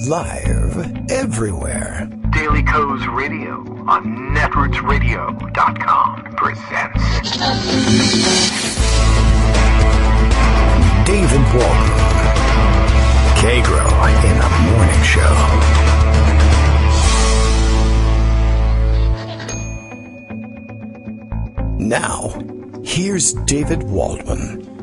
Live everywhere. Daily Co's Radio on netrootsradio.com presents David Waldron. Kagro in the Morning Show. Now, here's David Waldman.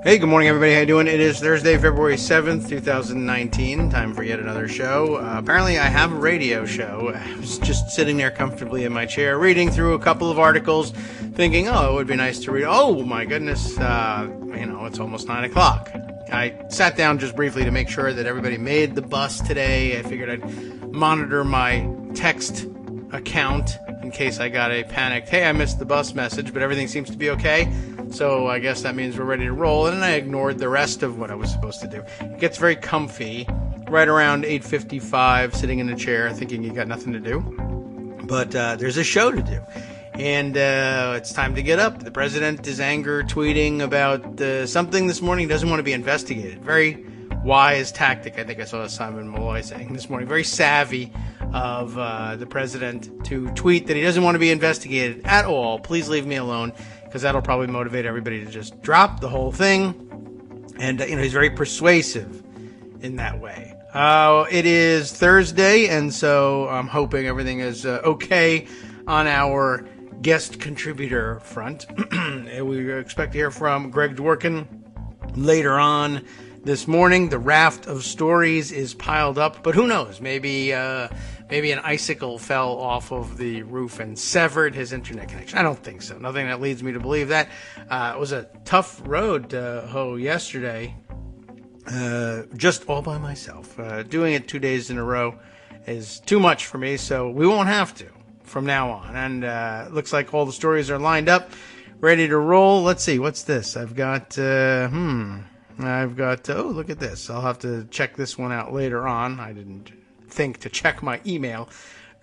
Hey, good morning, everybody. How you doing? It is Thursday, February 7th, 2019. Time for yet another show. Apparently, I have a radio show. I was just sitting there comfortably in my chair, reading through a couple of articles, thinking, oh, it would be nice to read. Oh, my goodness, it's almost 9 o'clock. I sat down just briefly to make sure that everybody made the bus today. I figured I'd monitor my text account in case I got a panicked, hey, I missed the bus message, but everything seems to be okay. So I guess that means we're ready to roll. And then I ignored the rest of what I was supposed to do. It gets very comfy right around 8:55, sitting in a chair thinking you got nothing to do. But there's a show to do. And it's time to get up. The president is tweeting about something this morning. He doesn't want to be investigated. Very wise tactic, I think I saw Simon Malloy saying this morning. Very savvy of the president to tweet that he doesn't want to be investigated at all. Please leave me alone, because that'll probably motivate everybody to just drop the whole thing. And, he's very persuasive in that way. It is Thursday, and so I'm hoping everything is okay on our guest contributor front. We expect to hear from Greg Dworkin later on this morning. The raft of stories is piled up, but who knows? Maybe an icicle fell off of the roof and severed his internet connection. I don't think so. Nothing that leads me to believe that. It was a tough road to hoe yesterday, just all by myself. Doing it 2 days in a row is too much for me, so we won't have to from now on. And looks like all the stories are lined up, ready to roll. Let's see, what's this? I've got, oh, look at this. I'll have to check this one out later on. I didn't think to check my email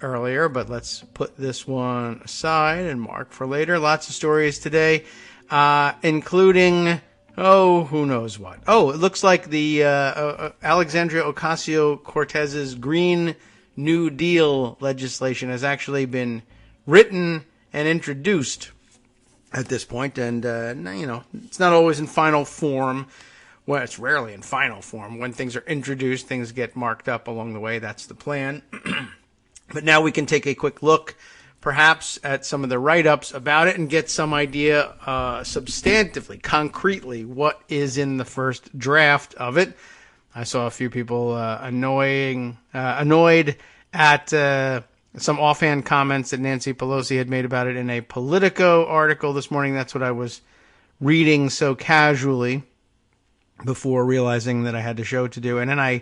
earlier, but let's put this one aside and mark for later. Lots of stories today, including, who knows what. Oh, it looks like the Alexandria Ocasio-Cortez's Green New Deal legislation has actually been written and introduced at this point, and it's not always in final form. Well, it's rarely in final form. When things are introduced, things get marked up along the way. That's the plan. But now we can take a quick look, perhaps, at some of the write-ups about it and get some idea substantively, concretely, what is in the first draft of it. I saw a few people annoyed at some offhand comments that Nancy Pelosi had made about it in a Politico article this morning. That's what I was reading so casually before realizing that I had a show to do. And then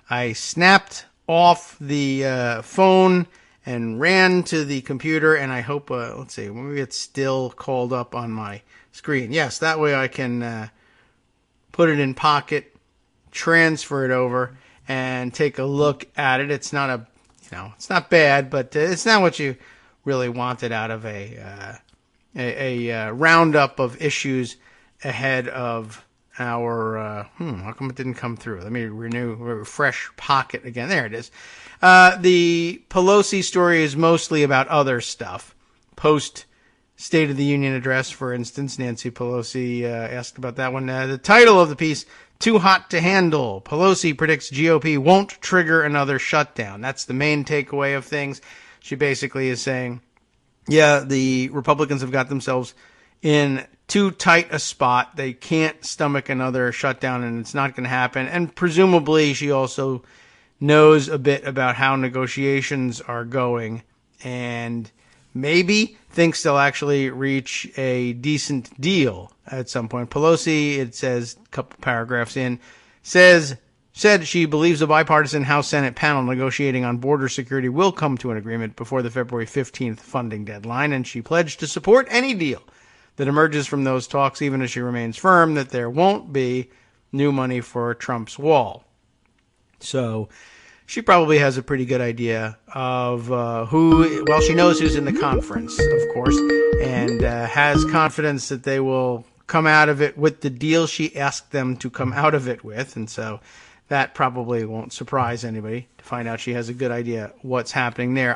I snapped off the phone and ran to the computer, and I hope, let's see, maybe it's still called up on my screen. Yes, that way I can put it in Pocket, transfer it over, and take a look at it. It's not it's not bad, but it's not what you really wanted out of a roundup of issues ahead of our, how come it didn't come through? Let me refresh Pocket again. There it is. The Pelosi story is mostly about other stuff. Post State of the Union address, for instance, Nancy Pelosi asked about that one. The title of the piece, Too Hot to Handle. Pelosi predicts GOP won't trigger another shutdown. That's the main takeaway of things. She basically is saying, yeah, the Republicans have got themselves in too tight a spot. They can't stomach another shutdown, and it's not going to happen. And presumably she also knows a bit about how negotiations are going and maybe thinks they'll actually reach a decent deal at some point. Pelosi, it says a couple paragraphs in, said she believes a bipartisan House-Senate panel negotiating on border security will come to an agreement before the February 15th funding deadline, and she pledged to support any deal that emerges from those talks, even as she remains firm that there won't be new money for Trump's wall. So she probably has a pretty good idea of she knows who's in the conference, of course, and has confidence that they will come out of it with the deal she asked them to come out of it with. And so that probably won't surprise anybody to find out she has a good idea what's happening there.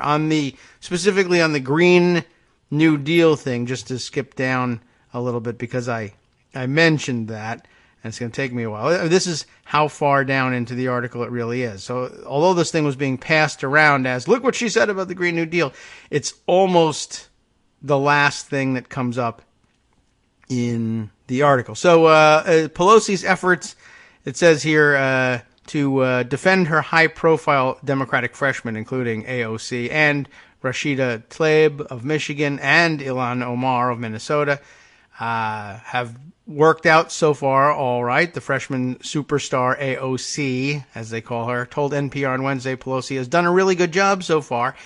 Specifically on the Green New Deal thing, just to skip down a little bit because I mentioned that, and it's going to take me a while. This is how far down into the article it really is. So although this thing was being passed around as, look what she said about the Green New Deal, it's almost the last thing that comes up in the article. So Pelosi's efforts, it says here, to defend her high-profile Democratic freshmen, including AOC and Rashida Tlaib of Michigan and Ilhan Omar of Minnesota, have worked out so far all right. The freshman superstar AOC, as they call her, told NPR on Wednesday Pelosi has done a really good job so far,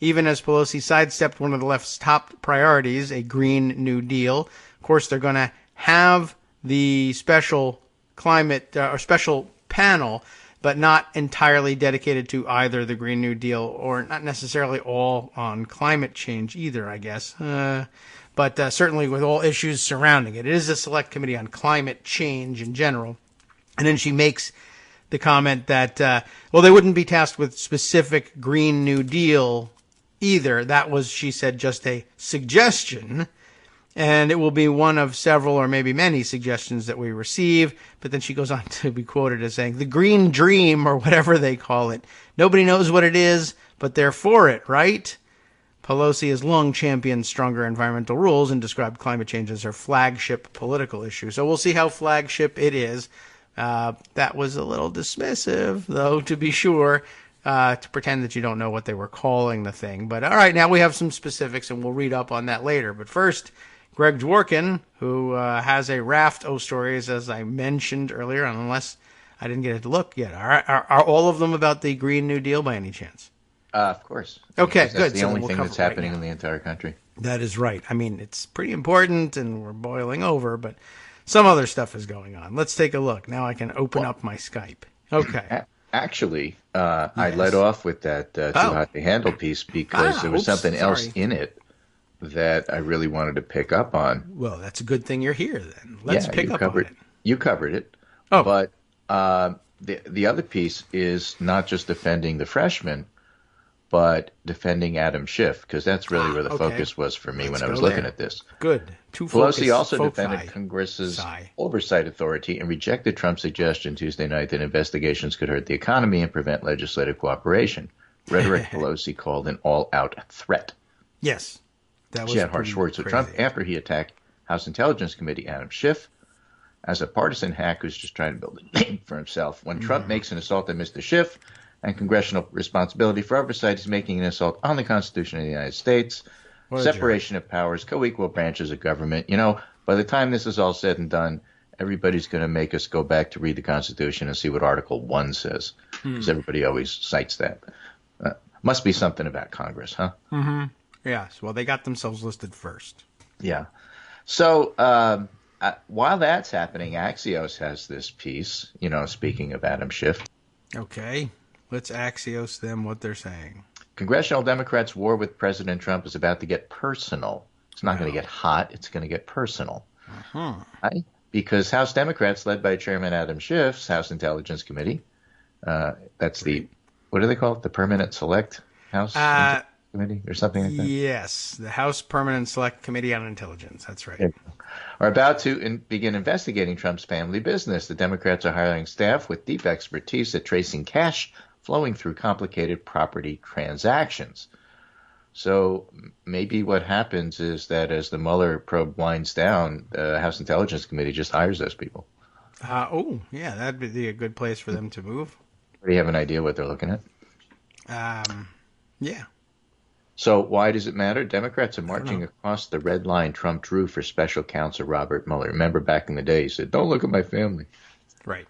even as Pelosi sidestepped one of the left's top priorities, a Green New Deal. Of course, they're going to have the special climate or special panel, but not entirely dedicated to either the Green New Deal or not necessarily all on climate change either, I guess. But certainly with all issues surrounding it. It is a select committee on climate change in general. And then she makes the comment that, they wouldn't be tasked with specific Green New Deal either. That was, she said, just a suggestion. And it will be one of several or maybe many suggestions that we receive. But then she goes on to be quoted as saying, the Green Dream, or whatever they call it. Nobody knows what it is, but they're for it, right? Pelosi has long championed stronger environmental rules and described climate change as her flagship political issue. So we'll see how flagship it is. That was a little dismissive, though, to be sure, to pretend that you don't know what they were calling the thing. But all right, now we have some specifics, and we'll read up on that later. But first, Greg Dworkin, who has a raft of stories, as I mentioned earlier, unless I didn't get a look yet. Are all of them about the Green New Deal by any chance? Of course. Okay, that's good. the only thing that's happening in the entire country. That is right. I mean, it's pretty important, and we're boiling over, but some other stuff is going on. Let's take a look. Now I can open up my Skype. Okay. Actually, I led off with that Too Hot to Handle piece because there was something else in it that I really wanted to pick up on. Well, that's a good thing you're here, then. Let's pick up on it. You covered it. Oh. But the other piece is not just defending the freshmen, but defending Adam Schiff, because that's really where the focus was for me when I was looking at this. Good. Pelosi also defended Congress's oversight authority and rejected Trump's suggestion Tuesday night that investigations could hurt the economy and prevent legislative cooperation. Rhetoric Pelosi called an all-out threat. Yes. That was she had harsh words with Trump after he attacked House Intelligence Committee Adam Schiff as a partisan hack who's just trying to build a name for himself. When Trump makes an assault on Mr. Schiff and congressional responsibility for oversight, he's making an assault on the Constitution of the United States. Separation of powers, co-equal branches of government. You know, by the time this is all said and done, everybody's going to make us go back to read the Constitution and see what Article 1 says, because everybody always cites that. Must be something about Congress, huh? Mm-hmm. Yes. Well, they got themselves listed first. Yeah. So while that's happening, Axios has this piece, speaking of Adam Schiff. Okay. Let's Axios them what they're saying. Congressional Democrats' war with President Trump is about to get personal. It's not going to get hot. It's going to get personal. Right? Because House Democrats, led by Chairman Adam Schiff's House Intelligence Committee, that's what do they call it? The Permanent Select House Committee or something like that? Yes, the House Permanent Select Committee on Intelligence. That's right. Are about to begin investigating Trump's family business. The Democrats are hiring staff with deep expertise at tracing cash flowing through complicated property transactions. So maybe what happens is that as the Mueller probe winds down, the House Intelligence Committee just hires those people. Yeah, that'd be a good place for them to move. Do you have an idea what they're looking at? Yeah. So why does it matter? Democrats are marching across the red line Trump drew for special counsel Robert Mueller. Remember back in the day, he said, don't look at my family. Right.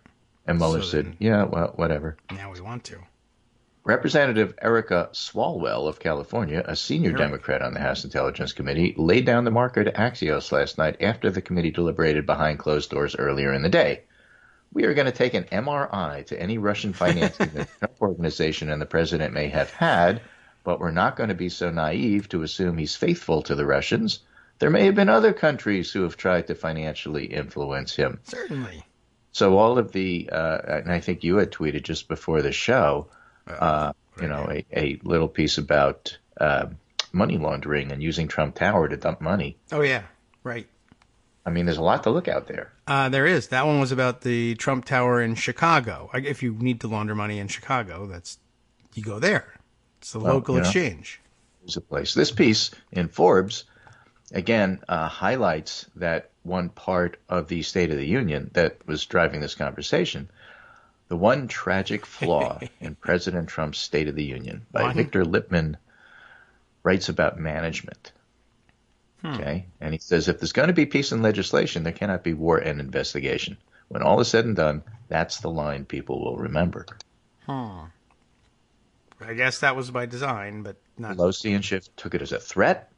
And Mueller said, yeah, well, whatever. Now we want to. Representative Erica Swalwell of California, a senior Democrat on the House Intelligence Committee, laid down the marker to Axios last night after the committee deliberated behind closed doors earlier in the day. We are going to take an MRI to any Russian financing the Trump organization and the president may have had, but we're not going to be so naive to assume he's faithful to the Russians. There may have been other countries who have tried to financially influence him. Certainly. So all of the, and I think you had tweeted just before the show, a little piece about money laundering and using Trump Tower to dump money. Oh, yeah. Right. I mean, there's a lot to look out there. There is. That one was about the Trump Tower in Chicago. If you need to launder money in Chicago, you go there. It's the local exchange. There's a place. This piece in Forbes, again, highlights that one part of the State of the Union that was driving this conversation. The one tragic flaw in President Trump's State of the Union by Victor Lipman writes about management. Okay, and he says if there's going to be peace and legislation, there cannot be war and investigation. When all is said and done, that's the line people will remember. I guess that was by design, but not. Pelosi and Schiff took it as a threat,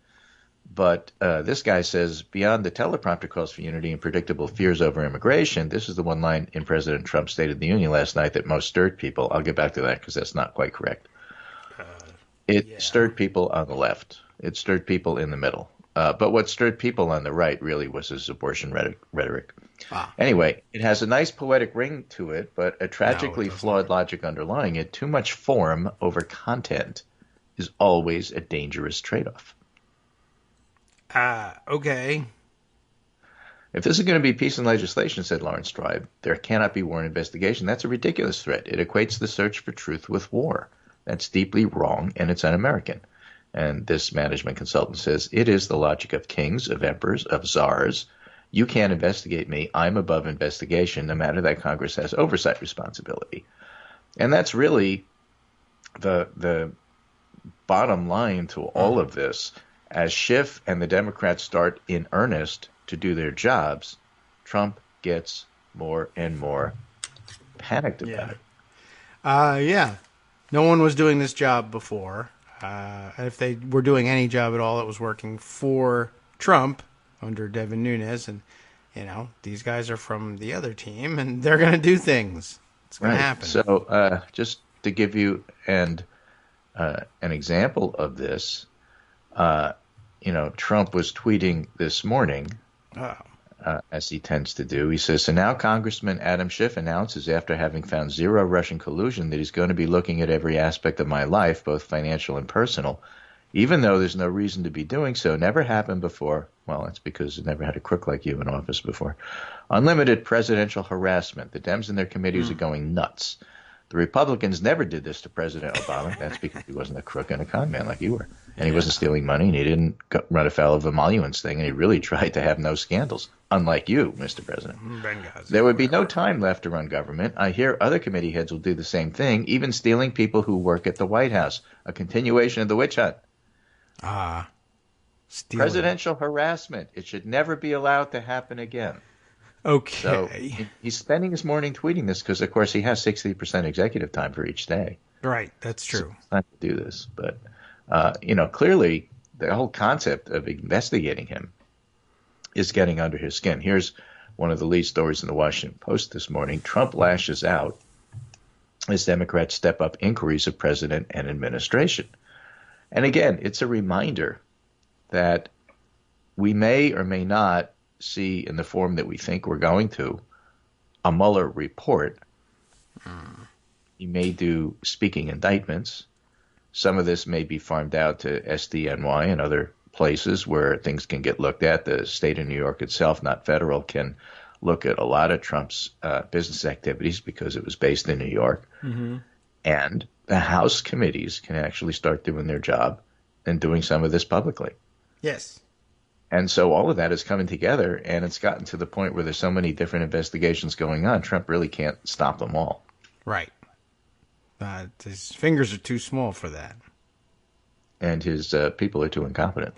but this guy says beyond the teleprompter calls for unity and predictable fears over immigration, this is the one line in President Trump's State of the Union last night that most stirred people. I'll get back to that because that's not quite correct. It stirred people on the left. It stirred people in the middle. But what stirred people on the right really was his abortion rhetoric. Anyway, it has a nice poetic ring to it, but a tragically flawed logic underlying it. Too much form over content is always a dangerous trade-off. Okay. If this is going to be peace and legislation, said Lawrence Tribe, there cannot be war and investigation. That's a ridiculous threat. It equates the search for truth with war. That's deeply wrong, and it's un-American. And this management consultant says, it is the logic of kings, of emperors, of czars. You can't investigate me. I'm above investigation, no matter that Congress has oversight responsibility. And that's really the bottom line to all of this. As Schiff and the Democrats start in earnest to do their jobs, Trump gets more and more panicked about it. No one was doing this job before. And if they were doing any job at all, it was working for Trump under Devin Nunes. And, these guys are from the other team, and they're going to do things. It's going to happen. So just to give you an example of this, Trump was tweeting this morning, as he tends to do. He says, so now Congressman Adam Schiff announces after having found zero Russian collusion that he's going to be looking at every aspect of my life, both financial and personal, even though there's no reason to be doing so. Never happened before. Well, that's because it never had a crook like you in office before. Unlimited presidential harassment. The Dems and their committees are going nuts. The Republicans never did this to President Obama. That's because he wasn't a crook and a con man like you were. And he wasn't stealing money, and he didn't run afoul of emoluments thing, and he really tried to have no scandals, unlike you, Mr. President. There would be no time left to run government. I hear other committee heads will do the same thing, even stealing people who work at the White House, a continuation of the witch hunt. Presidential harassment. It should never be allowed to happen again. Okay. So he's spending his morning tweeting this because, of course, he has 60% executive time for each day. Right. That's true. So it's not to do this. But, clearly the whole concept of investigating him is getting under his skin. Here's one of the lead stories in the Washington Post this morning. Trump lashes out as Democrats step up inquiries of president and administration. And again, it's a reminder that we may or may not see in the form that we think we're going to a Mueller report. He may do speaking indictments. Some of this may be farmed out to SDNY and other places where things can get looked at. The state of New York itself, not federal, can look at a lot of Trump's business activities because it was based in New York. And the House committees can actually start doing their job and doing some of this publicly. Yes. And so all of that is coming together, and it's gotten to the point where there's so many different investigations going on, Trump really can't stop them all. Right. His fingers are too small for that. And his people are too incompetent.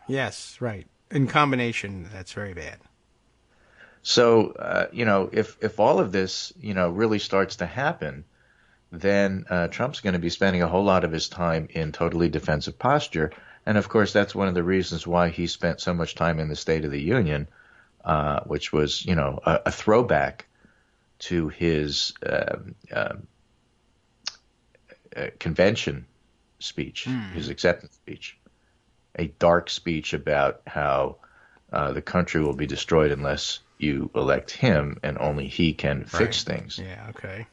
Yes, right. In combination, that's very bad. So, if all of this, really starts to happen, then Trump's going to be spending a whole lot of his time in totally defensive posture. And, of course, that's one of the reasons why he spent so much time in the State of the Union, which was, a throwback to his convention speech, his acceptance speech, a dark speech about how the country will be destroyed unless you elect him, and only he can fix things. Yeah, okay.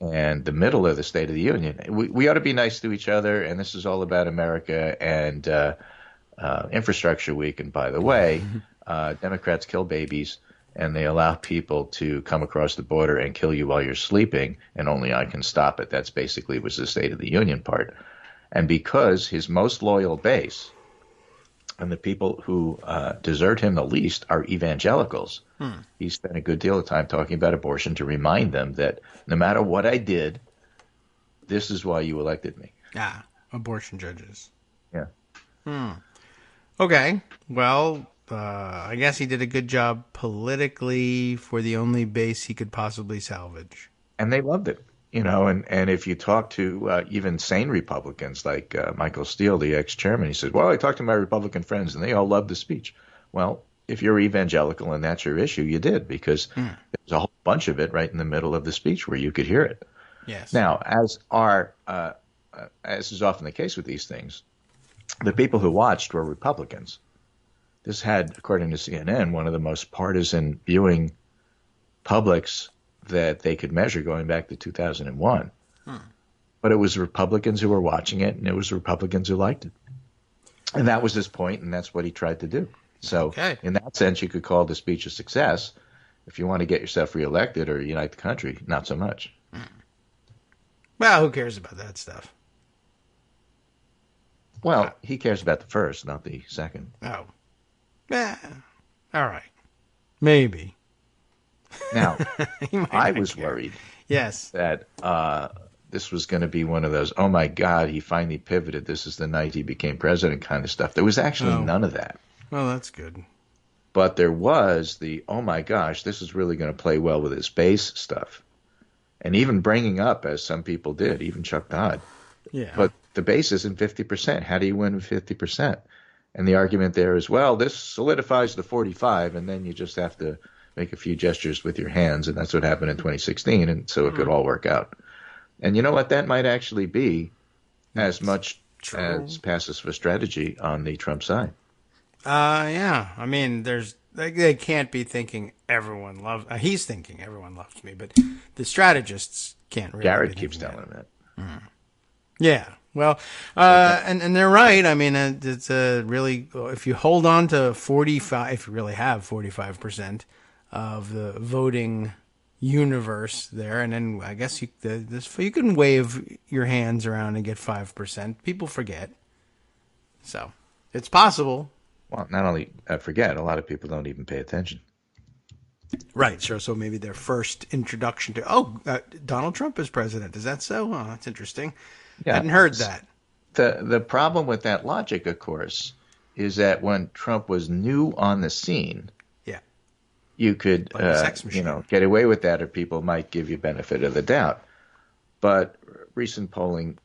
And the middle of the State of the Union, we ought to be nice to each other, and this is all about America and Infrastructure Week. And by the way, Democrats kill babies, and they allow people to come across the border and kill you while you're sleeping, and only I can stop it. That's basically was the State of the Union part. And because his most loyal base and the people who desert him the least are evangelicals, he spent a good deal of time talking about abortion to remind them that no matter what I did, this is why you elected me. Abortion judges. Yeah. Okay. Well, I guess he did a good job politically for the only base he could possibly salvage. And they loved it. And if you talk to even sane Republicans like Michael Steele, the ex-chairman, he said, well, I talked to my Republican friends, and they all loved the speech. Well, if you're evangelical and that's your issue, you did, because there's a whole bunch of it right in the middle of the speech where you could hear it. Yes. Now, as is often the case with these things, the people who watched were Republicans. This had, according to CNN, one of the most partisan viewing publics that they could measure going back to 2001. But it was Republicans who were watching it, and it was Republicans who liked it. And that was his point, and that's what he tried to do. So in that sense, you could call the speech a success. If you want to get yourself reelected or unite the country, not so much. Well, who cares about that stuff? Well, he cares about the first, not the second. Oh. Yeah. All right. Maybe. Now, I was worried that this was going to be one of those, oh, my God, he finally pivoted. This is the night he became president kind of stuff. There was actually none of that. Well, that's good. But there was the, oh, my gosh, this is really going to play well with his base stuff. And even bringing up, as some people did, even Chuck Todd. Yeah. But the base isn't 50%. How do you win with 50%? And the argument there is, well, this solidifies the 45, and then you just have to make a few gestures with your hands, and that's what happened in 2016, and so it could all work out. And you know what? That might actually be as much as passes for strategy on the Trump side. Yeah. I mean, they can't be thinking everyone loves. He's thinking everyone loves me, but the strategists can't really. Garrett keeps telling him that. Yeah. Well, and they're right. I mean, it's really, if you hold on to 45, if you really have 45% of the voting universe there, and then I guess you can wave your hands around and get 5%. People forget, so it's possible. Well, not only forget, a lot of people don't even pay attention. Right, sure. So maybe their first introduction to Donald Trump is president. Is that so? Oh, that's interesting. Yeah, I hadn't heard that. The problem with that logic, of course, is that when Trump was new on the scene, you could get away with that, or people might give you benefit of the doubt. But recent polling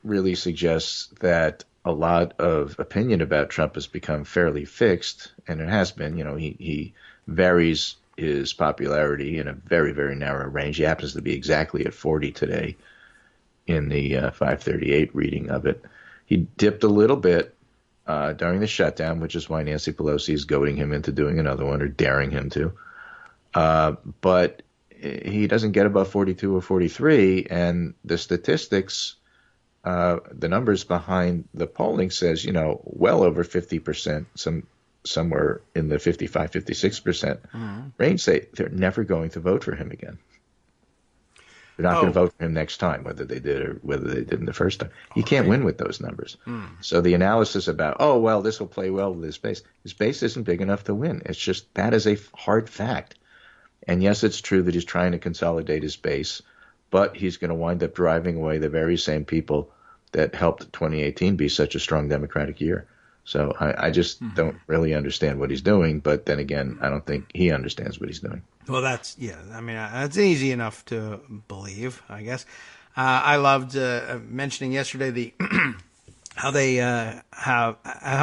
really suggests that a lot of opinion about Trump has become fairly fixed, and it has been. He varies his popularity in a very, very narrow range. He happens to be exactly at 40 today in the 538 reading of it. He dipped a little bit during the shutdown, which is why Nancy Pelosi is goading him into doing another one, or daring him to. But he doesn't get above 42 or 43, and the statistics, the numbers behind the polling says, well over 50%, somewhere in the 55, 56% range say they're never going to vote for him again. They're not going to vote for him next time, whether they did or whether they didn't the first time. He can't win with those numbers. So the analysis about, this will play well with his base isn't big enough to win. It's just, that is a hard fact. And yes, it's true that he's trying to consolidate his base, but he's going to wind up driving away the very same people that helped 2018 be such a strong Democratic year. So I just don't really understand what he's doing. But then again, I don't think he understands what he's doing. Well, that's easy enough to believe, I guess. I loved mentioning yesterday how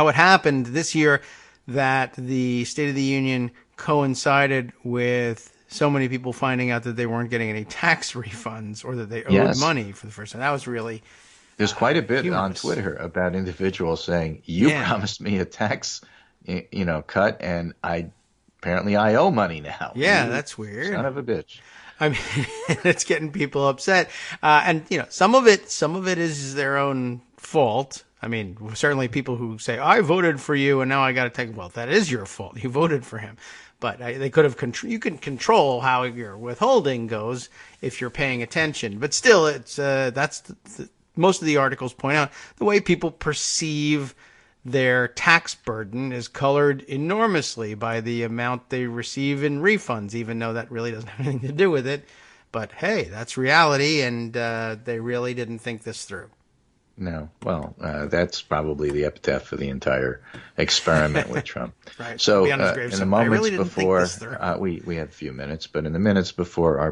it happened this year that the State of the Union coincided with so many people finding out that they weren't getting any tax refunds, or that they owed money for the first time. That was really... There's quite a bit on Twitter about individuals saying, you promised me a tax, cut, and I apparently I owe money now. Yeah, You that's weird. son of a bitch. I mean, it's getting people upset. And, some of it is their own fault. I mean, certainly people who say, I voted for you and now I got to take, well, that is your fault. You voted for him. But they could have, you can control how your withholding goes if you're paying attention. But still, it's, most of the articles point out the way people perceive their tax burden is colored enormously by the amount they receive in refunds, even though that really doesn't have anything to do with it. But hey, that's reality, and they really didn't think this through. No. Well, that's probably the epitaph for the entire experiment with Trump. Right. So in the moments really before, we have a few minutes, but in the minutes before our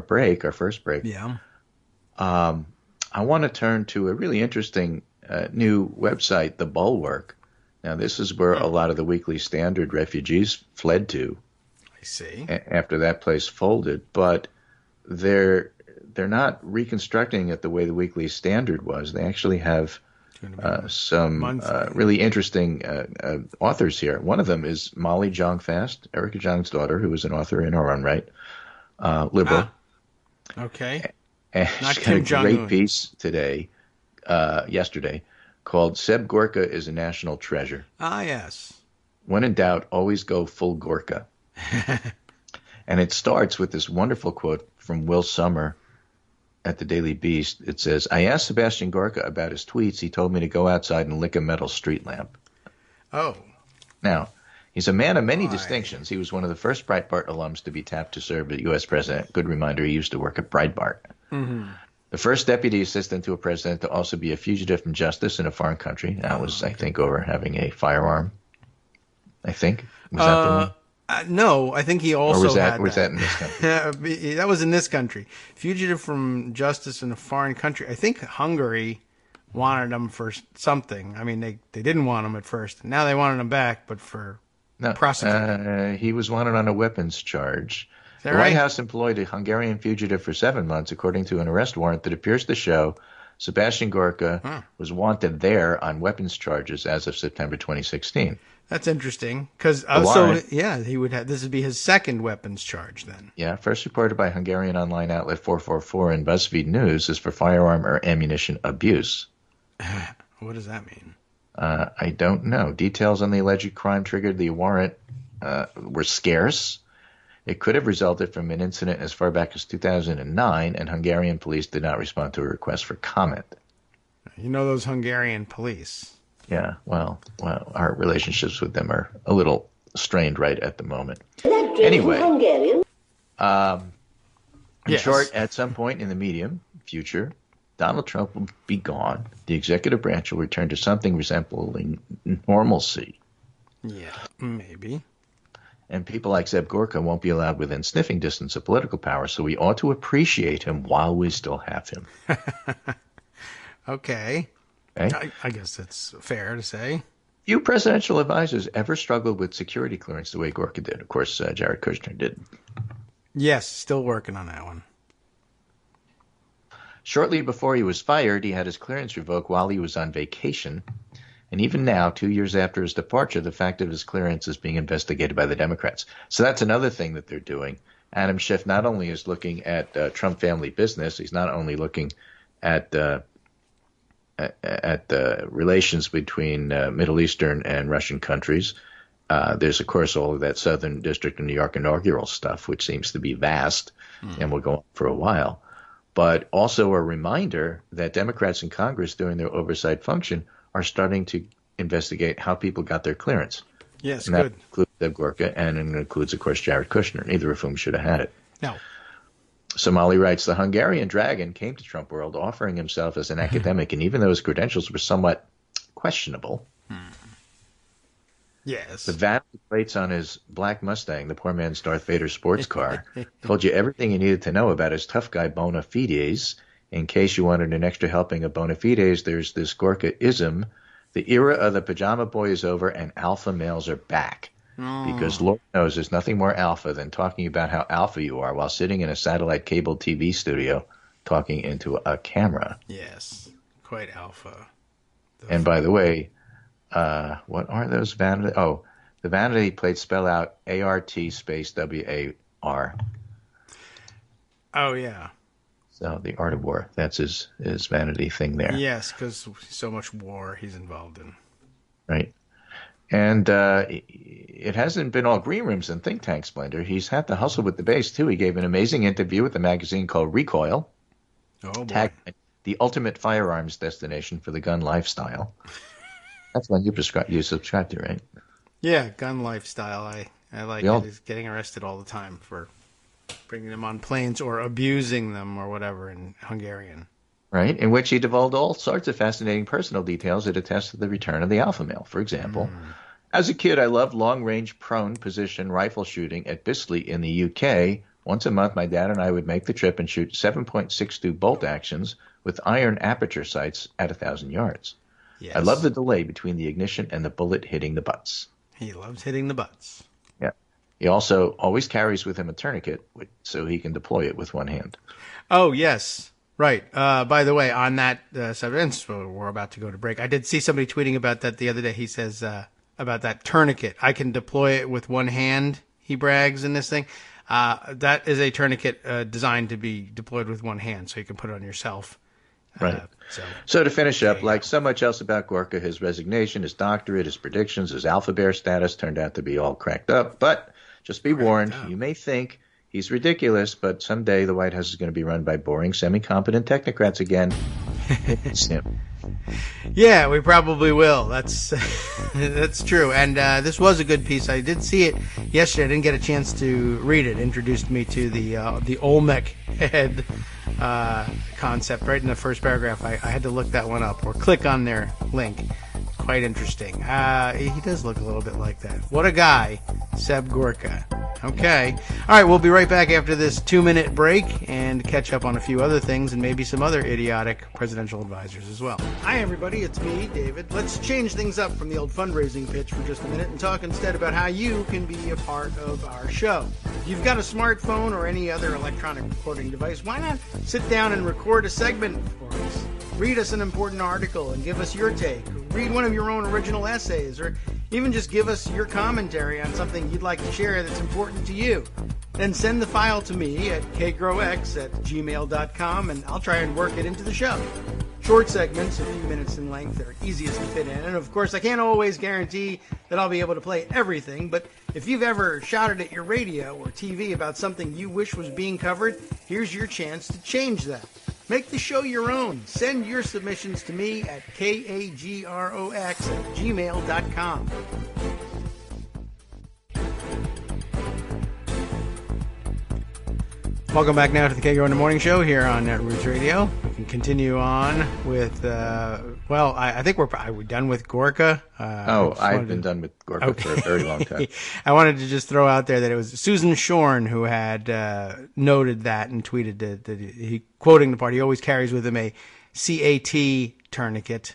first break, I want to turn to a really interesting new website, The Bulwark. Now, this is where a lot of the Weekly Standard refugees fled to. I see. After that place folded, but they're not reconstructing it the way the Weekly Standard was. They actually have some really interesting authors here. One of them is Molly Jong-Fast, Erica Jong's daughter, who is an author in her own right, liberal. Okay. And Not she Kim got a great Jong-un. piece yesterday, called Seb Gorka is a National Treasure. Ah, yes. When in doubt, always go full Gorka. And it starts with this wonderful quote from Will Sommer at the Daily Beast. It says, I asked Sebastian Gorka about his tweets. He told me to go outside and lick a metal street lamp. Oh. Now, he's a man of many distinctions. He was one of the first Breitbart alums to be tapped to serve as U.S. president. Good reminder, he used to work at Breitbart. Mm-hmm. The first deputy assistant to a president to also be a fugitive from justice in a foreign country. That was, I think, over having a firearm. I think. Was that the one? No, I think he also was that had in this country? that was in this country. Fugitive from justice in a foreign country. I think Hungary wanted him for something. I mean, they didn't want him at first. Now they wanted him back, but for prosecuting. He was wanted on a weapons charge. The right? White House employed a Hungarian fugitive for 7 months, according to an arrest warrant that appears to show Sebastian Gorka was wanted there on weapons charges as of September 2016. That's interesting, because he would have. This would be his second weapons charge then. Yeah, first reported by Hungarian online outlet 444 and BuzzFeed News is for firearm or ammunition abuse. What does that mean? I don't know. Details on the alleged crime triggered the warrant were scarce. It could have resulted from an incident as far back as 2009, and Hungarian police did not respond to a request for comment. You know those Hungarian police. Yeah, well, our relationships with them are a little strained right at the moment. Anyway, in short, at some point in the medium future, Donald Trump will be gone. The executive branch will return to something resembling normalcy. Yeah, maybe. And people like Zeb Gorka won't be allowed within sniffing distance of political power, so we ought to appreciate him while we still have him. Okay. I guess that's fair to say. Few presidential advisors ever struggled with security clearance the way Gorka did. Of course, Jared Kushner did. Yes, still working on that one. Shortly before he was fired, he had his clearance revoked while he was on vacation. And even now, 2 years after his departure, the fact of his clearance is being investigated by the Democrats. So that's another thing that they're doing. Adam Schiff not only is looking at Trump family business, he's not only looking at the relations between Middle Eastern and Russian countries. There's, of course, all of that Southern District of New York inaugural stuff, which seems to be vast and will go on for a while. But also a reminder that Democrats in Congress doing their oversight function are starting to investigate how people got their clearance. Yes, and good. That includes Zeb Gorka, and it includes, of course, Jared Kushner, neither of whom should have had it. No. Somali writes, the Hungarian dragon came to Trump World offering himself as an academic, and even though his credentials were somewhat questionable, yes, the vanity plates on his black Mustang, the poor man's Darth Vader sports car, told you everything you needed to know about his tough guy bona fides. In case you wanted an extra helping of bona fides, there's this Gorka-ism. The era of the pajama boy is over, and alpha males are back. Because Lord knows there's nothing more alpha than talking about how alpha you are while sitting in a satellite cable TV studio talking into a camera. Yes, quite alpha. And by the way, what are those vanity? Oh, The vanity plate spell out A-R-T space W-A-R. Oh, yeah. So the art of war. That's his vanity thing there. Yes, because so much war he's involved in. Right. And it hasn't been all green rooms and think tank splendor. He's had to hustle with the base, too. He gave an amazing interview with a magazine called Recoil. Oh, boy. Tagged the ultimate firearms destination for the gun lifestyle. That's one you subscribe to, right? Yeah, gun lifestyle. I like it. He's getting arrested all the time for bringing them on planes or abusing them or whatever in Hungarian. Right, in which he divulged all sorts of fascinating personal details that attest to the return of the alpha male. For example, as a kid, I loved long-range prone position rifle shooting at Bisley in the UK. Once a month, my dad and I would make the trip and shoot 7.62 bolt actions with iron aperture sights at 1,000 yards. Yes. I love the delay between the ignition and the bullet hitting the butts. He loves hitting the butts. Yeah. He also always carries with him a tourniquet so he can deploy it with one hand. Oh, yes. Right. By the way, on that subject, we're about to go to break. I did see somebody tweeting about that the other day. He says about that tourniquet. I can deploy it with one hand, he brags in this thing. That is a tourniquet designed to be deployed with one hand, so you can put it on yourself. Right. So to finish up, like so much else about Gorka, his resignation, his doctorate, his predictions, his alpha bear status turned out to be all cracked up. But just be warned, you may think he's ridiculous, but someday the White House is going to be run by boring, semi-competent technocrats again. It's him. Yeah, we probably will. That's that's true. And this was a good piece. I did see it yesterday. I didn't get a chance to read it. Introduced me to the Olmec head concept right in the first paragraph. I had to look that one up or click on their link. Quite interesting. He does look a little bit like that. What a guy, Seb Gorka. Okay. All right, we'll be right back after this 2-minute break and catch up on a few other things and maybe some other idiotic presidential advisors as well. Hi, everybody. It's me, David. Let's change things up from the old fundraising pitch for just a minute and talk instead about how you can be a part of our show. If you've got a smartphone or any other electronic recording device, why not sit down and record a segment for us? Read us an important article and give us your take. Read one of your own original essays, or even just give us your commentary on something you'd like to share that's important to you. Then send the file to me at kagrox@gmail.com, and I'll try and work it into the show. Short segments, a few minutes in length, are easiest to fit in. And of course, I can't always guarantee that I'll be able to play everything, but if you've ever shouted at your radio or TV about something you wish was being covered, here's your chance to change that. Make the show your own. Send your submissions to me at kagrox@gmail.com. Welcome back now to the Kagro in the Morning Show here on Roots Radio. We can continue on with, I think we're done with Gorka. I've been done with Gorka for a very long time. I wanted to just throw out there that it was Susan Shorn who had noted that and tweeted that he, quoting the part, he always carries with him a CAT tourniquet,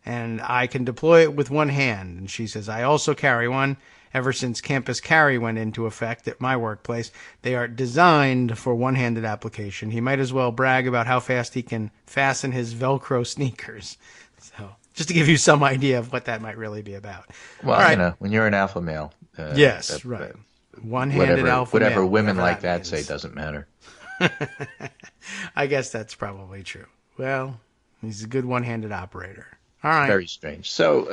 and I can deploy it with one hand. And she says, I also carry one. Ever since Campus Carry went into effect at my workplace, they are designed for one-handed application. He might as well brag about how fast he can fasten his Velcro sneakers. So, just to give you some idea of what that might really be about. Well, right. When you're an alpha male. Yes, right. One-handed alpha male. Whatever women like that say doesn't matter. I guess that's probably true. Well, he's a good one-handed operator. All right. Very strange. So,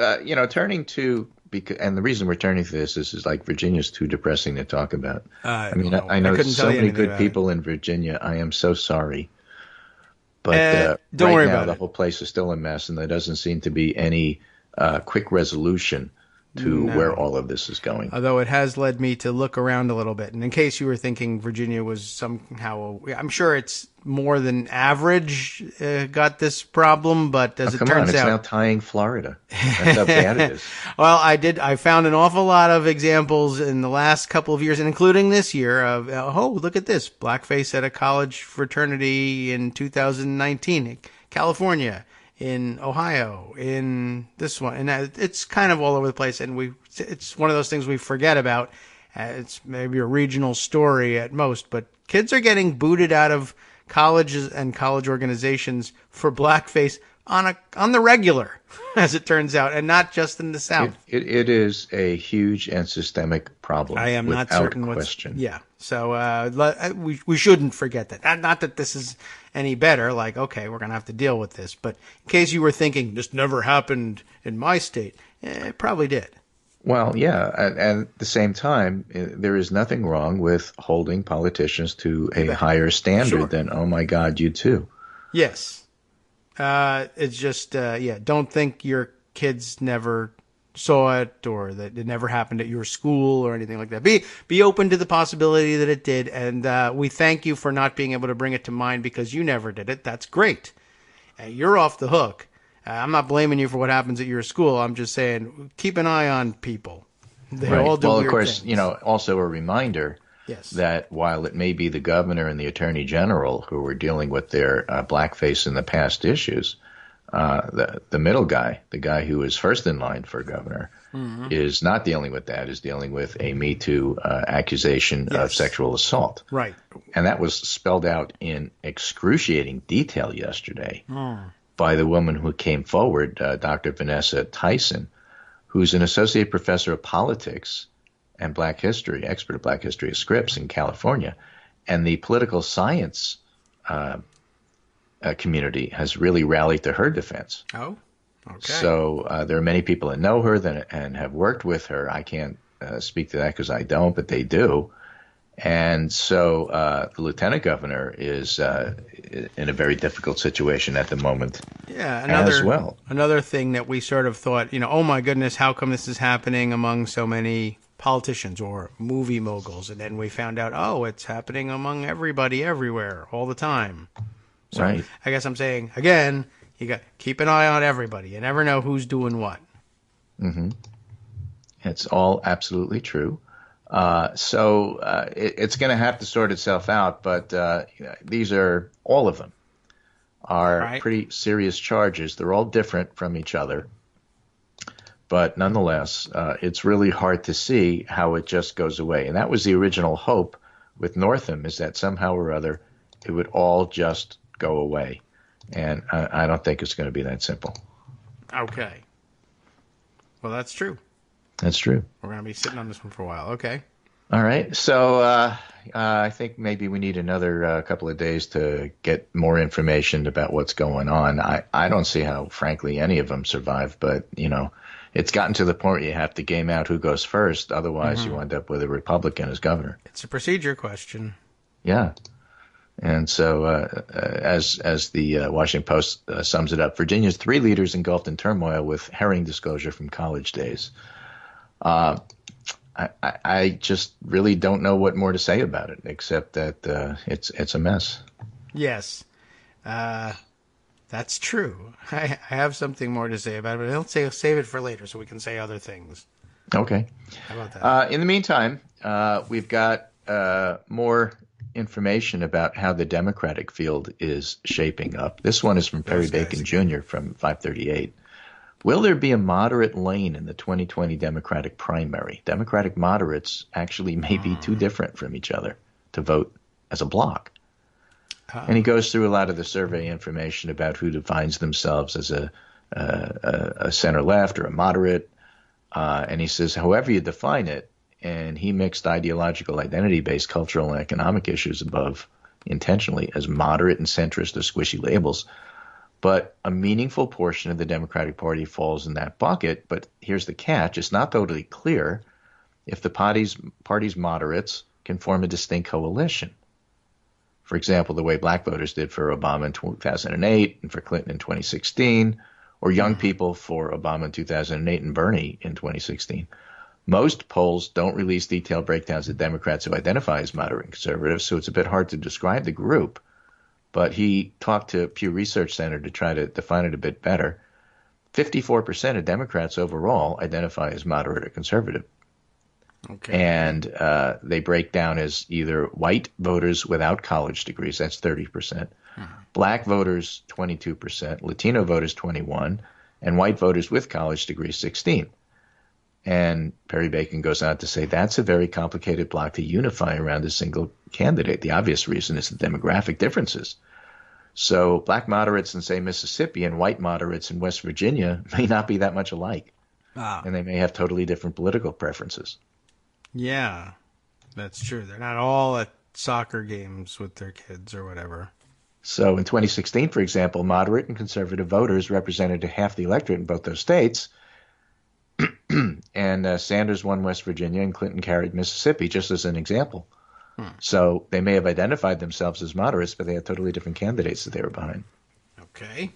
turning to... and the reason we're turning to this is like Virginia's too depressing to talk about. I know so many good people in Virginia. I am so sorry. But don't worry about it. The whole place is still a mess, and there doesn't seem to be any quick resolution to where all of this is going. Although it has led me to look around a little bit. And in case you were thinking Virginia was somehow, I'm sure it's more than average got this problem, but as it turns out, it's now tying Florida. That's how bad it is. Well, I found an awful lot of examples in the last couple of years, and including this year of, look at this, blackface at a college fraternity in 2019, California, in Ohio, in this one, and it's kind of all over the place, and it's one of those things we forget about. It's maybe a regional story at most, but kids are getting booted out of colleges and college organizations for blackface on the regular, as it turns out, and not just in the South. It is a huge and systemic problem. I am not without certain question. Yeah. So we shouldn't forget that. Not that this is any better. Like, okay, we're going to have to deal with this. But in case you were thinking this never happened in my state, it probably did. Well, yeah. And at the same time, there is nothing wrong with holding politicians to a higher standard than, oh, my God, you too. Yes. It's just, don't think your kids never saw it or that it never happened at your school or anything like that. Be open to the possibility that it did, and we thank you for not being able to bring it to mind because you never did it. That's great. You're off the hook. I'm not blaming you for what happens at your school. I'm just saying keep an eye on people. They all do weird of course, things. Also a reminder that while it may be the governor and the attorney general who were dealing with their blackface in the past issues, the middle guy, the guy who is first in line for governor, is not dealing with that, is dealing with a Me Too accusation of sexual assault. Right. And that was spelled out in excruciating detail yesterday by the woman who came forward, Dr. Vanessa Tyson, who's an associate professor of politics and Black history, expert of Black history of Scripps in California. And the political science community has really rallied to her defense. Oh, okay. So there are many people that know her and have worked with her. I can't speak to that because I don't, but they do. And so the lieutenant governor is in a very difficult situation at the moment. Yeah, as well. Another thing that we sort of thought, oh my goodness, how come this is happening among so many politicians or movie moguls? And then we found out, it's happening among everybody, everywhere, all the time. So right. I guess I'm saying, again, you got keep an eye on everybody. You never know who's doing what. Mm-hmm. It's all absolutely true. So it's going to have to sort itself out, but these are, all of them are pretty serious charges. They're all different from each other, but nonetheless, it's really hard to see how it just goes away. And that was the original hope with Northam, is that somehow or other it would all just go away. And I don't think it's going to be that simple. Okay. Well, that's true. That's true. We're going to be sitting on this one for a while. Okay. All right. So I think maybe we need another couple of days to get more information about what's going on. I don't see how, frankly, any of them survive. But, it's gotten to the point where you have to game out who goes first. Otherwise, you end up with a Republican as governor. It's a procedure question. Yeah. And so as the Washington Post sums it up, Virginia's 3 leaders engulfed in turmoil with herring disclosure from college days. I just really don't know what more to say about it, except that it's a mess. Yes, that's true. I have something more to say about it, but I'll save it for later so we can say other things. Okay. How about that? In the meantime, we've got more information about how the Democratic field is shaping up. This one is from Perry Bacon Jr. from 538. Will there be a moderate lane in the 2020 Democratic primary? Democratic moderates actually may be too different from each other to vote as a bloc. And he goes through a lot of the survey information about who defines themselves as a center-left or a moderate. And he says, however you define it, and he mixed ideological identity-based cultural and economic issues above intentionally as moderate and centrist or squishy labels. But a meaningful portion of the Democratic Party falls in that bucket. But here's the catch. It's not totally clear if the party's moderates can form a distinct coalition. For example, the way black voters did for Obama in 2008 and for Clinton in 2016, or young people for Obama in 2008 and Bernie in 2016. Most polls don't release detailed breakdowns of Democrats who identify as moderate and conservative, so it's a bit hard to describe the group. But he talked to Pew Research Center to try to define it a bit better. 54% of Democrats overall identify as moderate or conservative. Okay. And they break down as either white voters without college degrees, that's 30%, black voters 22%, Latino voters 21%, and white voters with college degrees 16%. And Perry Bacon goes on to say that's a very complicated bloc to unify around a single candidate. The obvious reason is the demographic differences. So black moderates in, say, Mississippi and white moderates in West Virginia may not be that much alike. And they may have totally different political preferences. Yeah, that's true. They're not all at soccer games with their kids or whatever. So in 2016, for example, moderate and conservative voters represented half the electorate in both those states. And Sanders won West Virginia and Clinton carried Mississippi, just as an example. So they may have identified themselves as moderates, but they had totally different candidates that they were behind. Okay.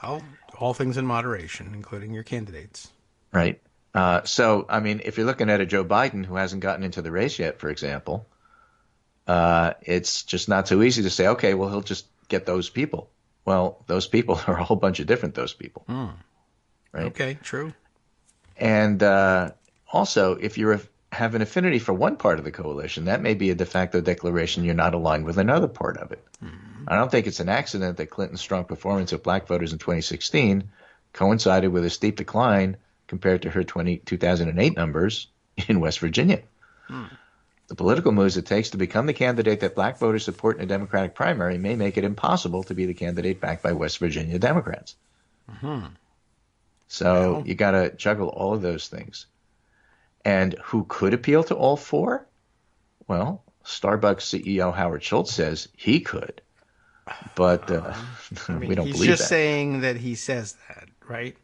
Well, all things in moderation, including your candidates. Right. So, I mean, if you're looking at a Joe Biden who hasn't gotten into the race yet, for example, it's just not so easy to say, okay, well, he'll just get those people. Well, those people are a whole bunch of different those people. Right? Okay, true. And also, if you have an affinity for one part of the coalition, that may be a de facto declaration you're not aligned with another part of it. I don't think it's an accident that Clinton's strong performance of black voters in 2016 coincided with a steep decline compared to her 2008 numbers in West Virginia. The political moves it takes to become the candidate that black voters support in a Democratic primary may make it impossible to be the candidate backed by West Virginia Democrats. So you got to juggle all of those things. And who could appeal to all four? Well, Starbucks CEO Howard Schultz says he could. But we don't believe that. He's just saying that he says that, right?